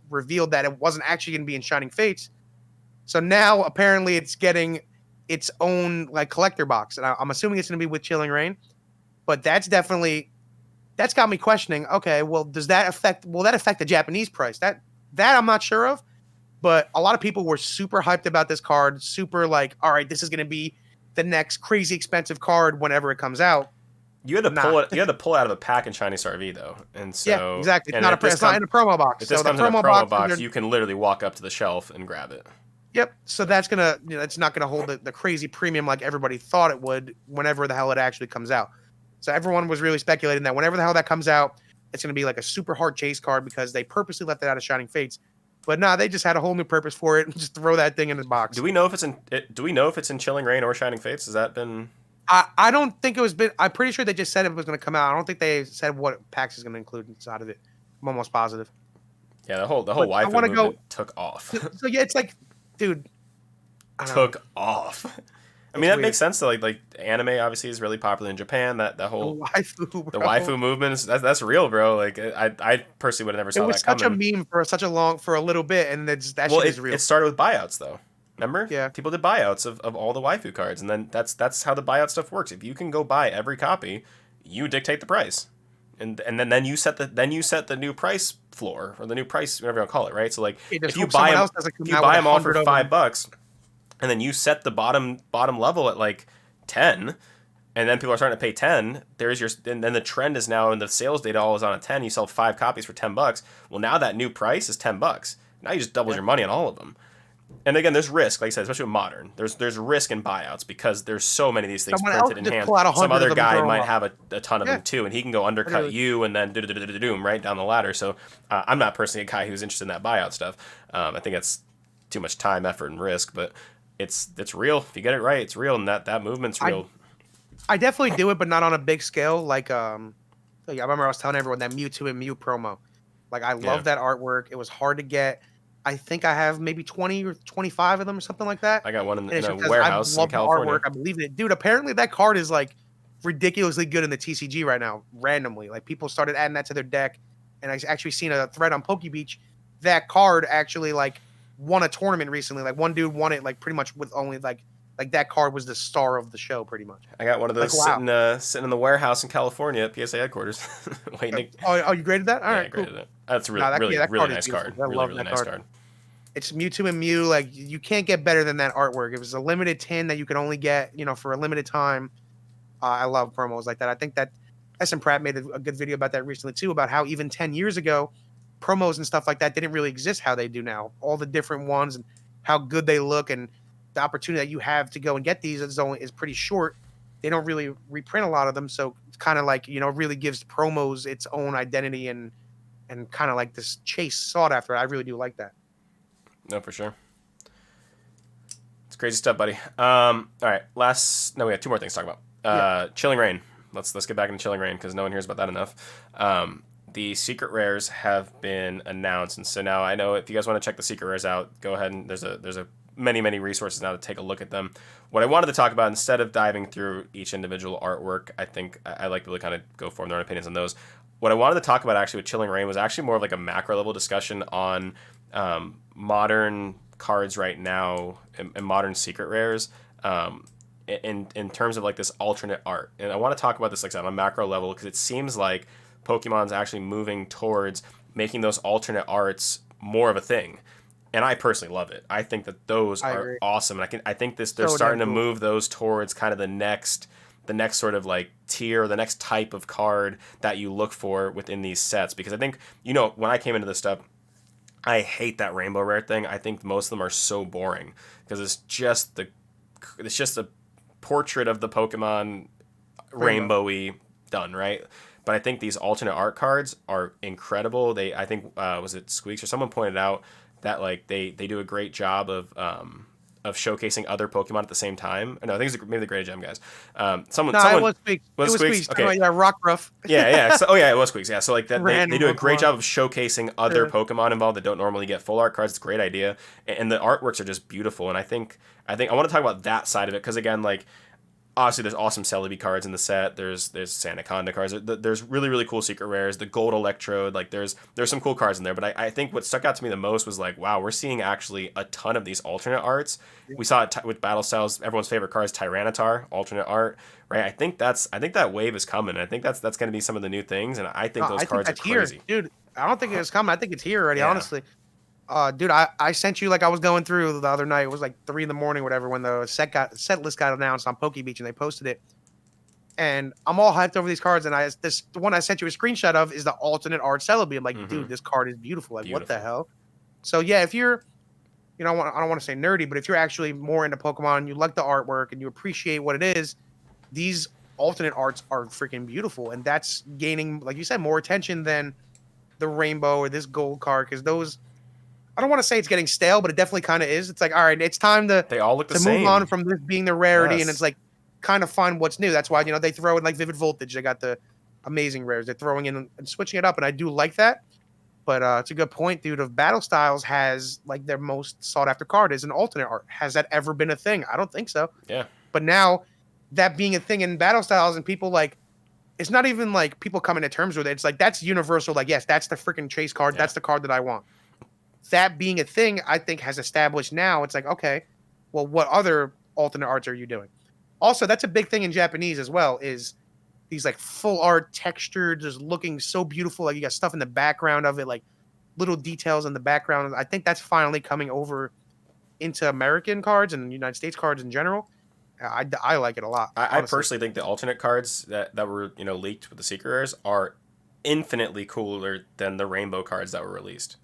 revealed that it wasn't actually going to be in Shining Fates. So now apparently it's getting its own like collector box, and I'm assuming it's going to be with Chilling Reign. But that's got me questioning. Okay, well, will that affect the Japanese price? That I'm not sure of. But a lot of people were super hyped about this card, super like, all right, this is going to be the next crazy expensive card whenever it comes out. You had to pull it. You had to pull it out of a pack in Shiny Star V though, and so Yeah, exactly. And It's not in a promo box. if this So the comes in a promo promo box, box, you can literally walk up to the shelf and grab it. yep. So that's gonna, it's not gonna hold the crazy premium like everybody thought it would whenever the hell it actually comes out. So everyone was really speculating that whenever the hell that comes out, it's gonna be like a super hard chase card because they purposely left it out of Shining Fates. But nah, they just had a whole new purpose for it and just throw that thing in the box. Do we know if it's in? Do we know if it's in Chilling Reign or Shining Fates? Has that been? I don't think it was been. I'm pretty sure they just said it was going to come out. I don't think they said what packs is going to include inside of it. I'm almost positive. Yeah, the whole waifu movement took off. So yeah, it's like, dude, took off. I mean, that makes sense. Though. Like anime obviously is really popular in Japan. That whole the waifu movement that's real, bro. Like I personally would have never saw that coming. It was such a meme for a little bit, and that shit is real. It started with buyouts though. Remember? Yeah. People did buyouts of all the waifu cards, and then that's how the buyout stuff works. If you can go buy every copy, you dictate the price, and then you set the new price floor or the new price, whatever you want to call it, right? So like if you buy them all for $5, and then you set the bottom level at like 10, and then people are starting to pay 10. And then the trend is now, and the sales data all is on a 10. You sell 5 copies for $10. Well, now that new price is $10. Now you just doubled your money on all of them. And again, there's risk, like I said, especially with modern. There's risk in buyouts because there's so many of these things printed in hand. Some other guy might have a ton of them too, and he can go undercut you and then doom right down the ladder. So I'm not personally a guy who's interested in that buyout stuff. I think that's too much time, effort, and risk. But it's real. If you get it right, it's real, and that movement's real. I definitely do it, but not on a big scale. Like I remember I was telling everyone that Mewtwo and Mew promo. Like I love that artwork. It was hard to get. I think I have maybe 20 or 25 of them or something like that. I got one in a warehouse in California. Artwork. I believe it. Dude, apparently that card is like ridiculously good in the TCG right now, randomly. Like people started adding that to their deck. And I actually seen a thread on PokeBeach. That card actually like won a tournament recently. Like one dude won it like pretty much with only like that card was the star of the show pretty much. I got one of those sitting in the warehouse in California at PSA headquarters. Oh, you graded that? All right, I graded it. That's a really nice card. Really nice card. It's Mewtwo and Mew. Like you can't get better than that artwork. It was a limited tin that you could only get, for a limited time. I love promos like that. I think that S. and Pratt made a good video about that recently too, about how even 10 years ago, promos and stuff like that didn't really exist how they do now. All the different ones and how good they look, and the opportunity that you have to go and get these is pretty short. They don't really reprint a lot of them, so it's kind of like really gives promos its own identity and kind of like this chase sought after. I really do like that. No, for sure. It's crazy stuff, buddy. All right, we got 2 more things to talk about. Chilling Reign. Let's get back into Chilling Reign because no one hears about that enough. The secret rares have been announced, and so now I know if you guys want to check the secret rares out, go ahead and there's a many resources now to take a look at them. What I wanted to talk about, instead of diving through each individual artwork, I think I like to really kind of go form their own opinions on those. What I wanted to talk about actually with Chilling Reign was actually more of like a macro level discussion on modern cards right now and modern secret rares in terms of like this alternate art. And I want to talk about this like on a macro level because it seems like Pokemon's actually moving towards making those alternate arts more of a thing. And I personally love it. I think that those are awesome. And I think they're starting to move those towards kind of the next sort of like tier, the next type of card that you look for within these sets. Because I think, when I came into this stuff, I hate that rainbow rare thing. I think most of them are so boring because it's just a portrait of the Pokemon rainbowy done, right? But I think these alternate art cards are incredible. I think was it Squeaks or someone pointed out that like they do a great job showcasing other Pokemon at the same time. No, I think it's maybe the Great Gem guys. Someone it was Squeaks. was It was Squeaks. Squeaks. Okay, Yeah, Rockruff. yeah. So, oh yeah, it was Squeaks. Yeah, so like that they do a great Pokemon. job of showcasing other Pokemon involved that don't normally get full art cards. It's a great idea, and the artworks are just beautiful. And I think I want to talk about that side of it because again, like obviously there's awesome Celebi cards in the set. There's Sandaconda cards. There's really cool secret rares. The gold Electrode. Like there's some cool cards in there. But I think what stuck out to me the most was like, wow, we're seeing actually a ton of these alternate arts. We saw it with Battle Styles. Everyone's favorite card is Tyranitar, alternate art. Right. I think that wave is coming. I think that's going to be some of the new things. And I think those cards are crazy. Here. Dude, I don't think it's coming. I think it's here already. Honestly. Dude, I sent you like I was going through the other night. It was like 3 in the morning, whatever, when the set list got announced on PokeBeach and they posted it. And I'm all hyped over these cards. And the one I sent you a screenshot of is the alternate art Celebi. I'm like, dude, this card is beautiful. Like, what the hell? So yeah, if you're, I don't want to say nerdy, but if you're actually more into Pokemon, you like the artwork and you appreciate what it is, these alternate arts are freaking beautiful. And that's gaining, like you said, more attention than the rainbow or this gold card because those. I don't want to say it's getting stale, but it definitely kind of is. It's like, all right, it's time to they all look the move same. on from this being the rarity, and it's like kind of find what's new. That's why they throw in like Vivid Voltage. They got the amazing rares. They're throwing in and switching it up, and I do like that. But it's a good point, dude. Of Battle Styles has like their most sought after card is an alternate art. Has that ever been a thing? I don't think so. Yeah. But now that being a thing in Battle Styles, and people like. It's not even like people coming to terms with it. It's like that's universal. Like, yes, that's the freaking chase card. Yeah. That's the card that I want. That being a thing, I think has established now. It's like, okay, well, what other alternate arts are you doing? Also, that's a big thing in Japanese as well, is these like full art textured, just looking so beautiful. Like you got stuff in the background of it, like little details in the background. I think that's finally coming over into American cards and United States cards in general. I like it a lot. I personally think the alternate cards that were leaked with the secret rares are infinitely cooler than the rainbow cards that were released.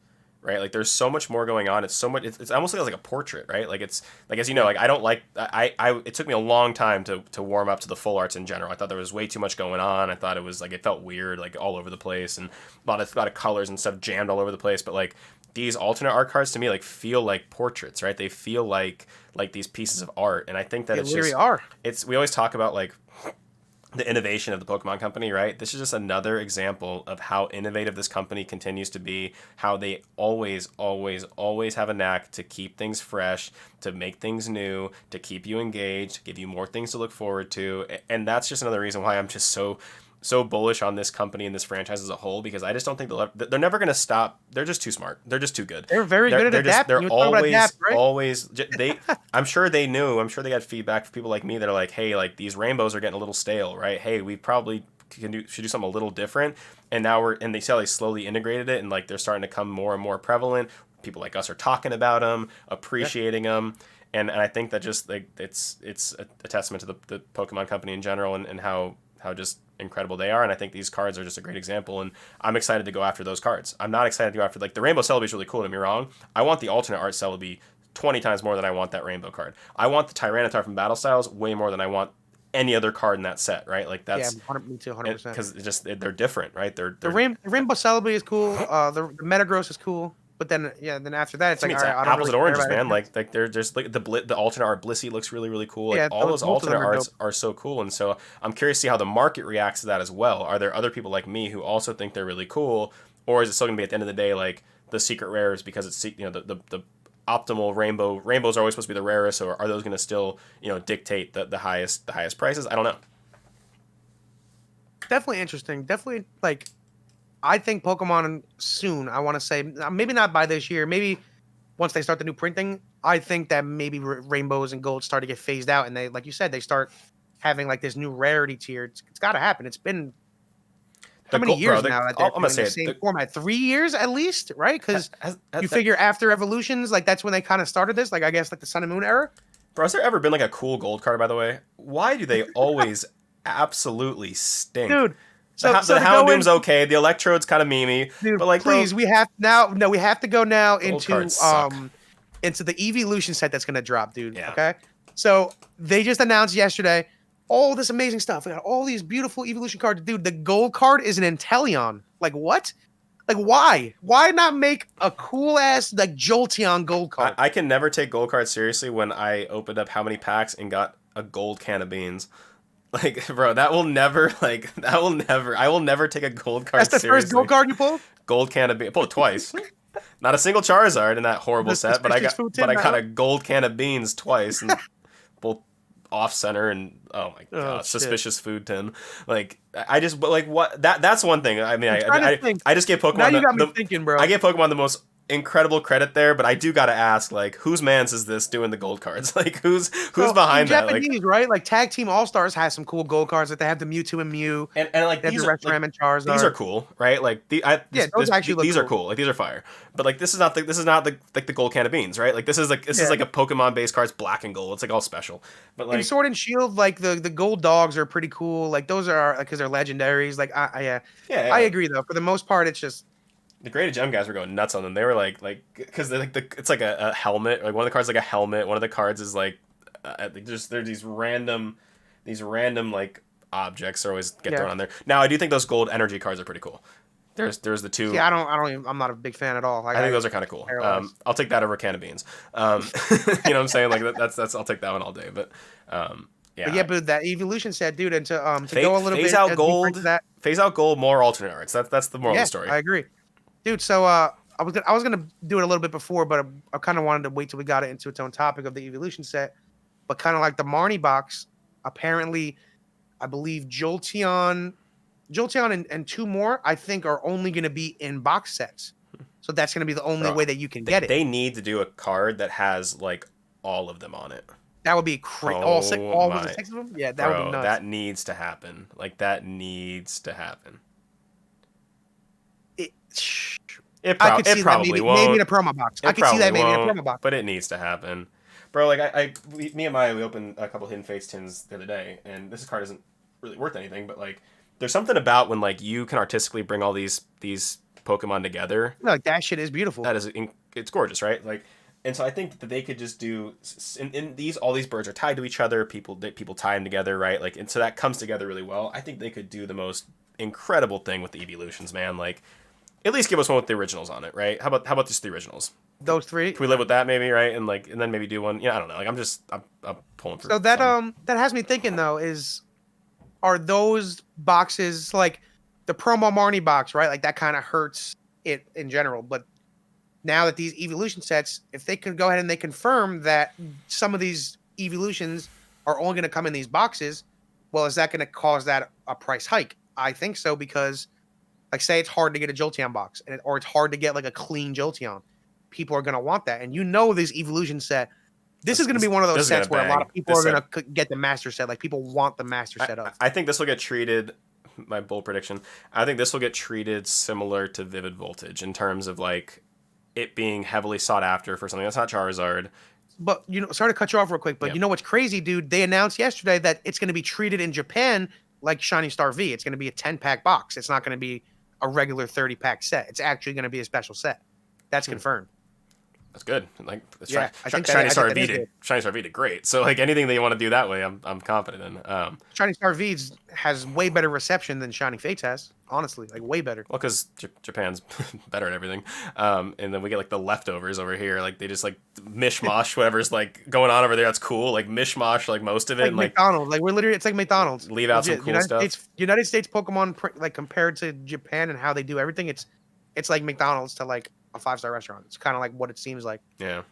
Right, like there's so much more going on. It's so much. It's almost like a portrait, right? Like it's like as you know, like I don't like. It took me a long time to warm up to the full arts in general. I thought there was way too much going on. I thought it was like it felt weird, like all over the place, and a lot of colors and stuff jammed all over the place. But like these alternate art cards to me like feel like portraits, right? They feel like these pieces of art, and I think that they literally are. We always talk about like the innovation of the Pokemon Company, right? This is just another example of how innovative this company continues to be, how they always have a knack to keep things fresh, to make things new, to keep you engaged, give you more things to look forward to. And that's just another reason why I'm just so bullish on this company and this franchise as a whole, because I just don't think they're never going to stop. They're just too smart. They're just too good. They're very good at adapting. They're always I'm sure they knew. I'm sure they got feedback from people like me that are like, hey, like these rainbows are getting a little stale, right? Hey, we probably should do something a little different. And now they see how they slowly integrated it, and like they're starting to come more and more prevalent. People like us are talking about them, appreciating them. And I think that just like it's a testament to the Pokemon Company in general and how just incredible they are. And I think these cards are just a great example, and I'm excited to go after those cards. I'm not excited to go after like the Rainbow Celebi is really cool, don't get me wrong. I want the alternate art Celebi 20 times more than I want that rainbow card. I want the Tyranitar from Battle Styles way more than I want any other card in that set, right? Like that's me too, 100%. Because they're different, right? They're the Rainbow Celebi is cool. The Metagross is cool. But then after that, it's like apples and oranges, man. Like they're just like the alternate art Blissey looks really cool. Like all those alternate arts are so cool, and so I'm curious to see how the market reacts to that as well. Are there other people like me who also think they're really cool, or is it still gonna be at the end of the day like the secret rares because it's the optimal rainbows are always supposed to be the rarest, or are those gonna still dictate the highest prices? I don't know. Definitely interesting. Definitely like. I think Pokemon soon, I want to say, maybe not by this year, maybe once they start the new printing, I think that maybe rainbows and golds start to get phased out. And they, like you said, they start having like this new rarity tier. It's got to happen. It's been how many years now that they're doing the same format? 3 years at least, right? Because you figure after Evolutions, like that's when they kind of started this, like I guess like the Sun and Moon era. Bro, has there ever been like a cool gold card, by the way? Why do they always absolutely stink? Dude. So the Houndoom's okay. The Electrode's kind of memey. Dude, but like, please, we have to go now into the Evolution set that's gonna drop, dude. Yeah. Okay. So they just announced yesterday all this amazing stuff. We got all these beautiful Evolution cards. Dude, the gold card is an Inteleon. Like what? Like, why? Why not make a cool ass like Jolteon gold card? I can never take gold cards seriously when I opened up how many packs and got a gold can of beans. Like, bro, I will never take a gold card That's the seriously. first gold card you pulled? Gold can of beans. Pulled it twice. Not a single Charizard in that horrible set, but I got a gold can of beans twice, and both off center and oh my god, suspicious food tin. Like I just but like what that's one thing. I mean, I just gave Pokemon. Now you got me thinking, bro. I gave Pokemon the most incredible credit there, but I do gotta ask, like, whose man's is this doing the gold cards? Like, who's behind that? Japanese, like, right? Like Tag Team All Stars has some cool gold cards. That they have the Mewtwo and Mew, and like these are Reshiram and Charizard. These are cool, right? Like those actually look these cool. Are cool. Like these are fire. But like this is not the gold can of beans, right? Like this is like a Pokemon based cards, black and gold. It's like all special. But like in Sword and Shield, like the gold dogs are pretty cool. Like those are because they're legendaries. Like I agree though. For the most part, it's just. The graded gem guys were going nuts on them. They were like because it's like a helmet. Like one of the cards is like a helmet. One of the cards is like they're these random like objects that always get thrown on there. Now I do think those gold energy cards are pretty cool. There's the two. Yeah, I'm not a big fan at all. I think those are kind of cool. I'll take that over a can of beans. You know what I'm saying? Like that's I'll take that one all day. But yeah. But that evolution set, dude, and to go a little bit out gold. Phase out gold, more alternate arts. That's the moral of the story. I agree. Dude, so I was gonna do it a little bit before, but I kind of wanted to wait till we got it into its own topic of the evolution set. But kind of like the Marnie box, apparently, I believe Jolteon and two more, I think, are only gonna be in box sets. So that's gonna be the only way that you can get it. They need to do a card that has like all of them on it. That would be crazy. All 6 of them? Yeah, that would be nuts. That needs to happen. Like that needs to happen. I could see probably that won't. maybe in a promo box. I could see that maybe in a promo box. But it needs to happen. Bro, like me and Maya, we opened a couple Hidden Fates tins the other day, and this card isn't really worth anything, but like there's something about when like you can artistically bring all these Pokemon together. Like that shit is beautiful. It's gorgeous, right? Like, and so I think that they could just do all these birds are tied to each other. People tie them together, right? Like, and so that comes together really well. I think they could do the most incredible thing with the evolutions, man. Like, at least give us one with the originals on it, right? How about just the originals? Those 3. Can we live with that maybe, right? And then maybe do one. Yeah, I don't know. Like I'm pulling for. So that that has me thinking though are those boxes like the promo Marnie box, right? Like that kind of hurts it in general. But now that these evolution sets, if they can go ahead and they confirm that some of these evolutions are only going to come in these boxes, well, is that going to cause that a price hike? I think so because. Like, say it's hard to get a Jolteon box, or it's hard to get, like, a clean Jolteon. People are going to want that. And you know this evolution set, this is going to be one of those sets where a lot of people are going to get the master set. Like, people want the master set up. I think this will get treated, my bold prediction, I think this will get treated similar to Vivid Voltage in terms of, like, it being heavily sought after for something that's not Charizard. But, sorry to cut you off real quick, but you know what's crazy, dude? They announced yesterday that it's going to be treated in Japan like Shining Star V. It's going to be a 10-pack box. It's not going to be a regular 30-pack set. It's actually going to be a special set. That's confirmed. That's good. Like, Shiny Star V did great. So like anything that you want to do that way, I'm confident in. Shining Star V has way better reception than Shining Fates has. Honestly, like way better. Well, because Japan's better at everything, and then we get like the leftovers over here. Like they just like mishmash whatever's like going on over there. That's cool. Like mishmash like most of it. Like and, McDonald's. Like we're literally, it's like McDonald's. Leave out some cool stuff. United States Pokemon, like compared to Japan and how they do everything, it's like McDonald's to like a 5-star restaurant. It's kind of like what it seems like. Yeah,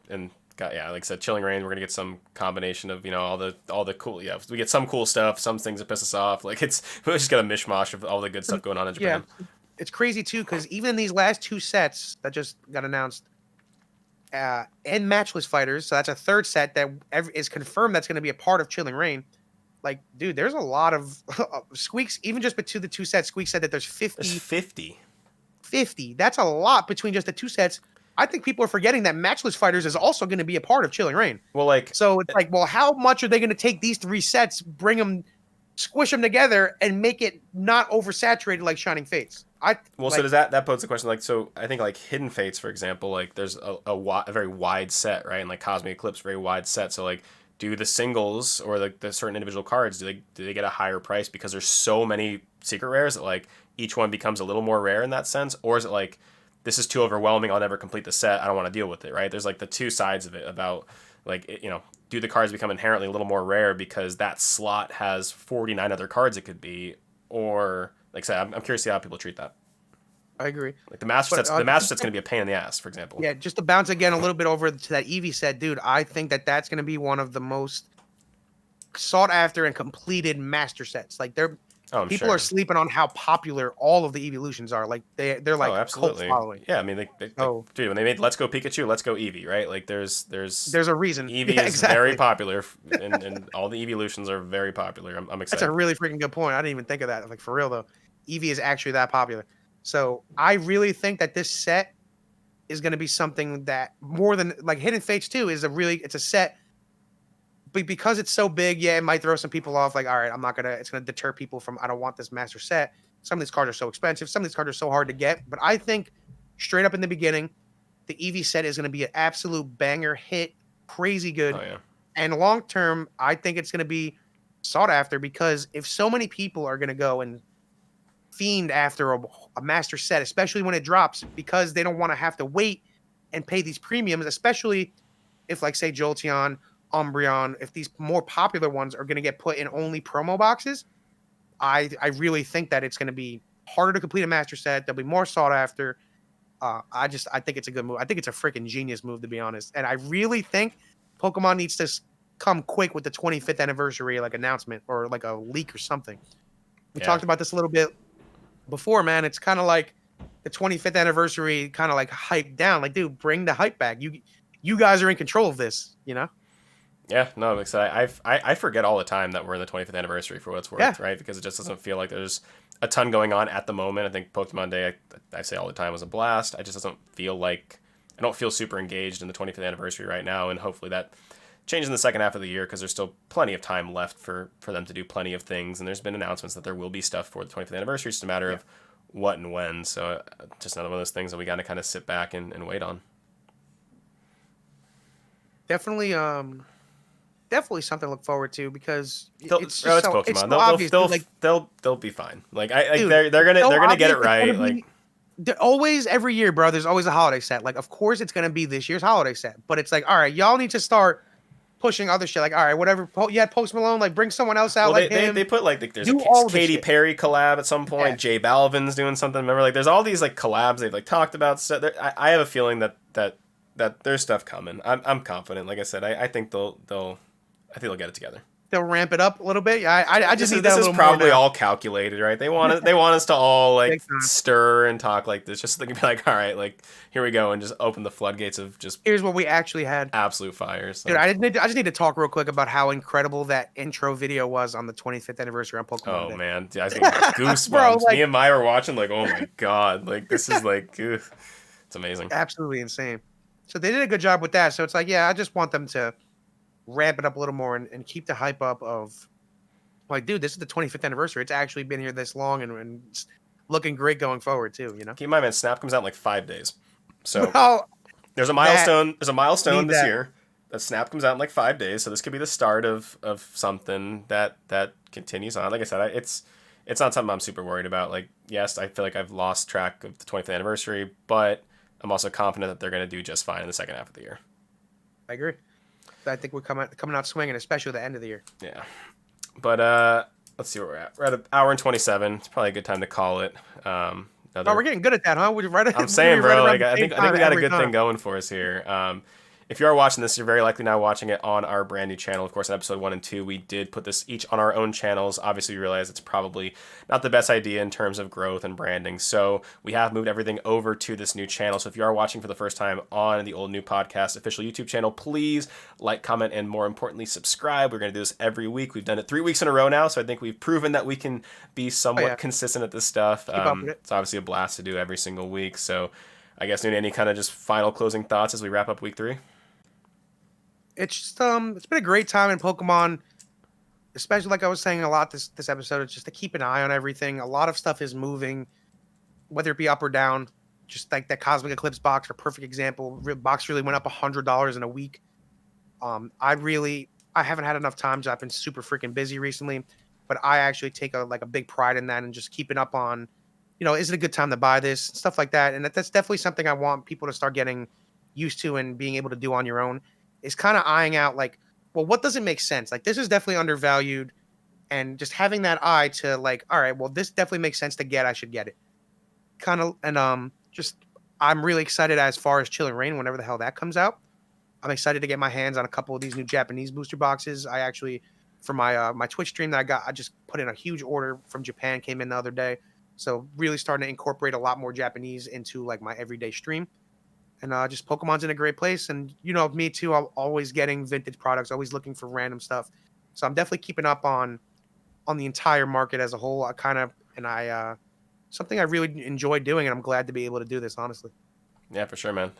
and. Like I said, Chilling Reign, we're gonna get some combination of all the cool. Yeah, we get some cool stuff, some things that piss us off. Like we just got a mishmash of all the good stuff going on in Japan. Yeah, it's crazy too because even in these last 2 sets that just got announced, and Matchless Fighters, so that's a 3rd set that is confirmed that's gonna be a part of Chilling Reign. Like, dude, there's a lot of Squeaks. Even just between the 2 sets, Squeak said that there's 50. There's 50. 50. That's a lot between just the 2 sets. I think people are forgetting that Matchless Fighters is also going to be a part of Chilling Reign. Well, like, so it's like, well, how much are they going to take these 3 sets, bring them, squish them together, and make it not oversaturated like Shining Fates? So does that pose the question? Like, so I think like Hidden Fates, for example, like there's a very wide set, right? And like Cosmic Eclipse, very wide set. So like, do the singles or the certain individual cards, do they get a higher price because there's so many secret rares that like each one becomes a little more rare in that sense, or is it like this is too overwhelming, I'll never complete the set, I don't want to deal with it, right? There's like the two sides of it about like do the cards become inherently a little more rare because that slot has 49 other cards it could be, or like I said, I'm curious to see how people treat that. I agree. Like the master set's going to be a pain in the ass, for example. Yeah, just to bounce again a little bit over to that Eevee set, dude. I think that's going to be one of the most sought after and completed master sets. Like people are sleeping on how popular all of the evolutions are. Like they're like absolutely. Cult following. Yeah, I mean, dude, when they made Let's Go Pikachu, Let's Go Eevee, right? Like there's a reason. Eevee is very popular, and all the evolutions are very popular. I'm excited. That's a really freaking good point. I didn't even think of that. Like for real though, Eevee is actually that popular. So I really think that this set is going to be something that more than like Hidden Fates 2 is it's a set, but because it's so big, yeah, it might throw some people off. Like, all right, it's going to deter people from, I don't want this master set. Some of these cards are so expensive. Some of these cards are so hard to get. But I think straight up in the beginning, the Eevee set is going to be an absolute banger hit, crazy good. Oh, yeah. And long term, I think it's going to be sought after because if so many people are going to go and fiend after a master set, especially when it drops, because they don't want to have to wait and pay these premiums, especially if, like, say, Jolteon, Umbreon, if these more popular ones are going to get put in only promo boxes, I really think that it's going to be harder to complete a master set. They'll be more sought after. I think it's a good move. I think it's a freaking genius move, to be honest. And I really think Pokemon needs to come quick with the 25th anniversary, like, announcement or like a leak or something. We talked about this a little bit before, man. It's kind of like the 25th anniversary kind of like hyped down. Like, dude, bring the hype back. You guys are in control of this, you know? Yeah, no, I'm excited. I forget all the time that we're in the 25th anniversary for what it's worth, right? Because it just doesn't feel like there's a ton going on at the moment. I think Pokemon Day, I say all the time, was a blast. I just doesn't feel like, I don't feel super engaged in the 25th anniversary right now, and hopefully that changes in the second half of the year because there's still plenty of time left for them to do plenty of things, and there's been announcements that there will be stuff for the 25th anniversary. It's just a matter of what and when. So just another one of those things that we got to kind of sit back and wait on. Definitely something to look forward to because it's Pokemon. It's they'll be fine. Like they're gonna get it right. Like they're always every year, bro. There's always a holiday set. Like, of course it's gonna be this year's holiday set, but it's like, all right, y'all need to start pushing other shit. Like, all right, whatever. You had Post Malone, like bring someone else out. Well, like him. They put like there's a Katy Perry collab at some point. Yeah. J Balvin's doing something. Remember, like there's all these like collabs they've like talked about. So I have a feeling that there's stuff coming. I'm confident. Like I said, I think they'll get it together. They'll ramp it up a little bit. I just need that. This is probably all calculated, right? They want us to all like stir and talk like this, just so they can be like, all right, like here we go, and just open the floodgates of just. Here's what we actually had. Absolute fires. So. Dude, I just need to talk real quick about how incredible that intro video was on the 25th anniversary on Pokemon Day. Man, dude, I think goosebumps. Bro, like, me and Maya were watching, like, oh my god, like this is like, it's amazing. Absolutely insane. So they did a good job with that. So it's like, I just want them to ramp it up a little more and keep the hype up of, like, dude, this is the 25th anniversary. It's actually been here this long and it's looking great going forward too, you know? Keep in mind, man, Snap comes out in like 5 days. So there's a milestone. There's a milestone this year. That Snap comes out in like 5 days. So this could be the start of something that continues on. Like I said, it's not something I'm super worried about. Like, yes, I feel like I've lost track of the 25th anniversary, but I'm also confident that they're going to do just fine in the second half of the year. I agree. I think we're coming out swinging, especially at the end of the year. Yeah. But let's see where we're at. We're at an hour and 27. It's probably a good time to call it. We're getting good at that, huh? I'm saying, bro, like I think we got a good thing going for us here. If you are watching this, you're very likely now watching it on our brand new channel. Of course, in episode 1 and 2, we did put this each on our own channels. Obviously, we realize it's probably not the best idea in terms of growth and branding. So we have moved everything over to this new channel. So if you are watching for the first time on the Old&New Podcast official YouTube channel, please like, comment, and more importantly, subscribe. We're going to do this every week. We've done it 3 weeks in a row now. So I think we've proven that we can be somewhat consistent at this stuff. It's obviously a blast to do every single week. So I guess, any kind of just final closing thoughts as we wrap up week 3? It's just it's been a great time in Pokemon, especially like I was saying a lot this episode. It's just to keep an eye on everything. A lot of stuff is moving, whether it be up or down. Just like that Cosmic Eclipse box, for perfect example. Box really went up $100 in a week. I I haven't had enough time. I've been super freaking busy recently, but I actually take a big pride in that and just keeping up on, is it a good time to buy this stuff like that. And that's definitely something I want people to start getting used to and being able to do on your own. Is kind of eyeing out like, well, what doesn't make sense? Like this is definitely undervalued, and just having that eye to like, all right, well, this definitely makes sense to get. I should get it. Kind of, and just I'm really excited as far as Chilling Reign whenever the hell that comes out. I'm excited to get my hands on a couple of these new Japanese booster boxes. I actually, for my Twitch stream that I just put in a huge order from Japan, came in the other day. So really starting to incorporate a lot more Japanese into like my everyday stream. And just Pokemon's in a great place. And me too, I'm always getting vintage products, always looking for random stuff. So I'm definitely keeping up on the entire market as a whole. I something I really enjoy doing, and I'm glad to be able to do this, honestly. Yeah, for sure, man.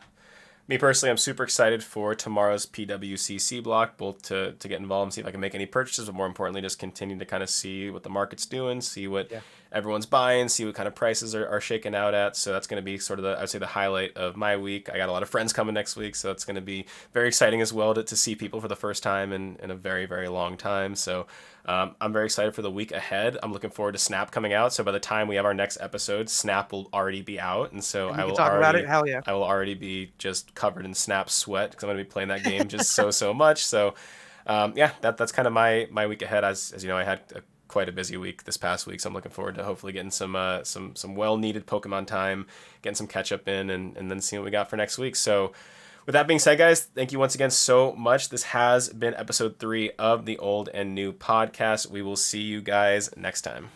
Me personally, I'm super excited for tomorrow's PWCC block, both to get involved and see if I can make any purchases, but more importantly, just continue to kind of see what the market's doing, see what Yeah. everyone's buying, see what kind of prices are shaking out at. So that's going to be sort of I would say the highlight of my week. I got a lot of friends coming next week, so it's going to be very exciting as well to see people for the first time in a very, very long time. So I'm very excited for the week ahead. I'm looking forward to Snap coming out. So by the time we have our next episode, Snap will already be out, and so And we can talk about it. Hell yeah. I will already be just covered in Snap sweat because I'm going to be playing that game just so much. So yeah, that's kind of my week ahead. As you know, I had quite a busy week this past week, so I'm looking forward to hopefully getting some well needed Pokemon time, getting some catch up in, and then seeing what we got for next week. So with that being said, guys, thank you once again so much. This has been episode 3 of the Old and New podcast. We will see you guys next time.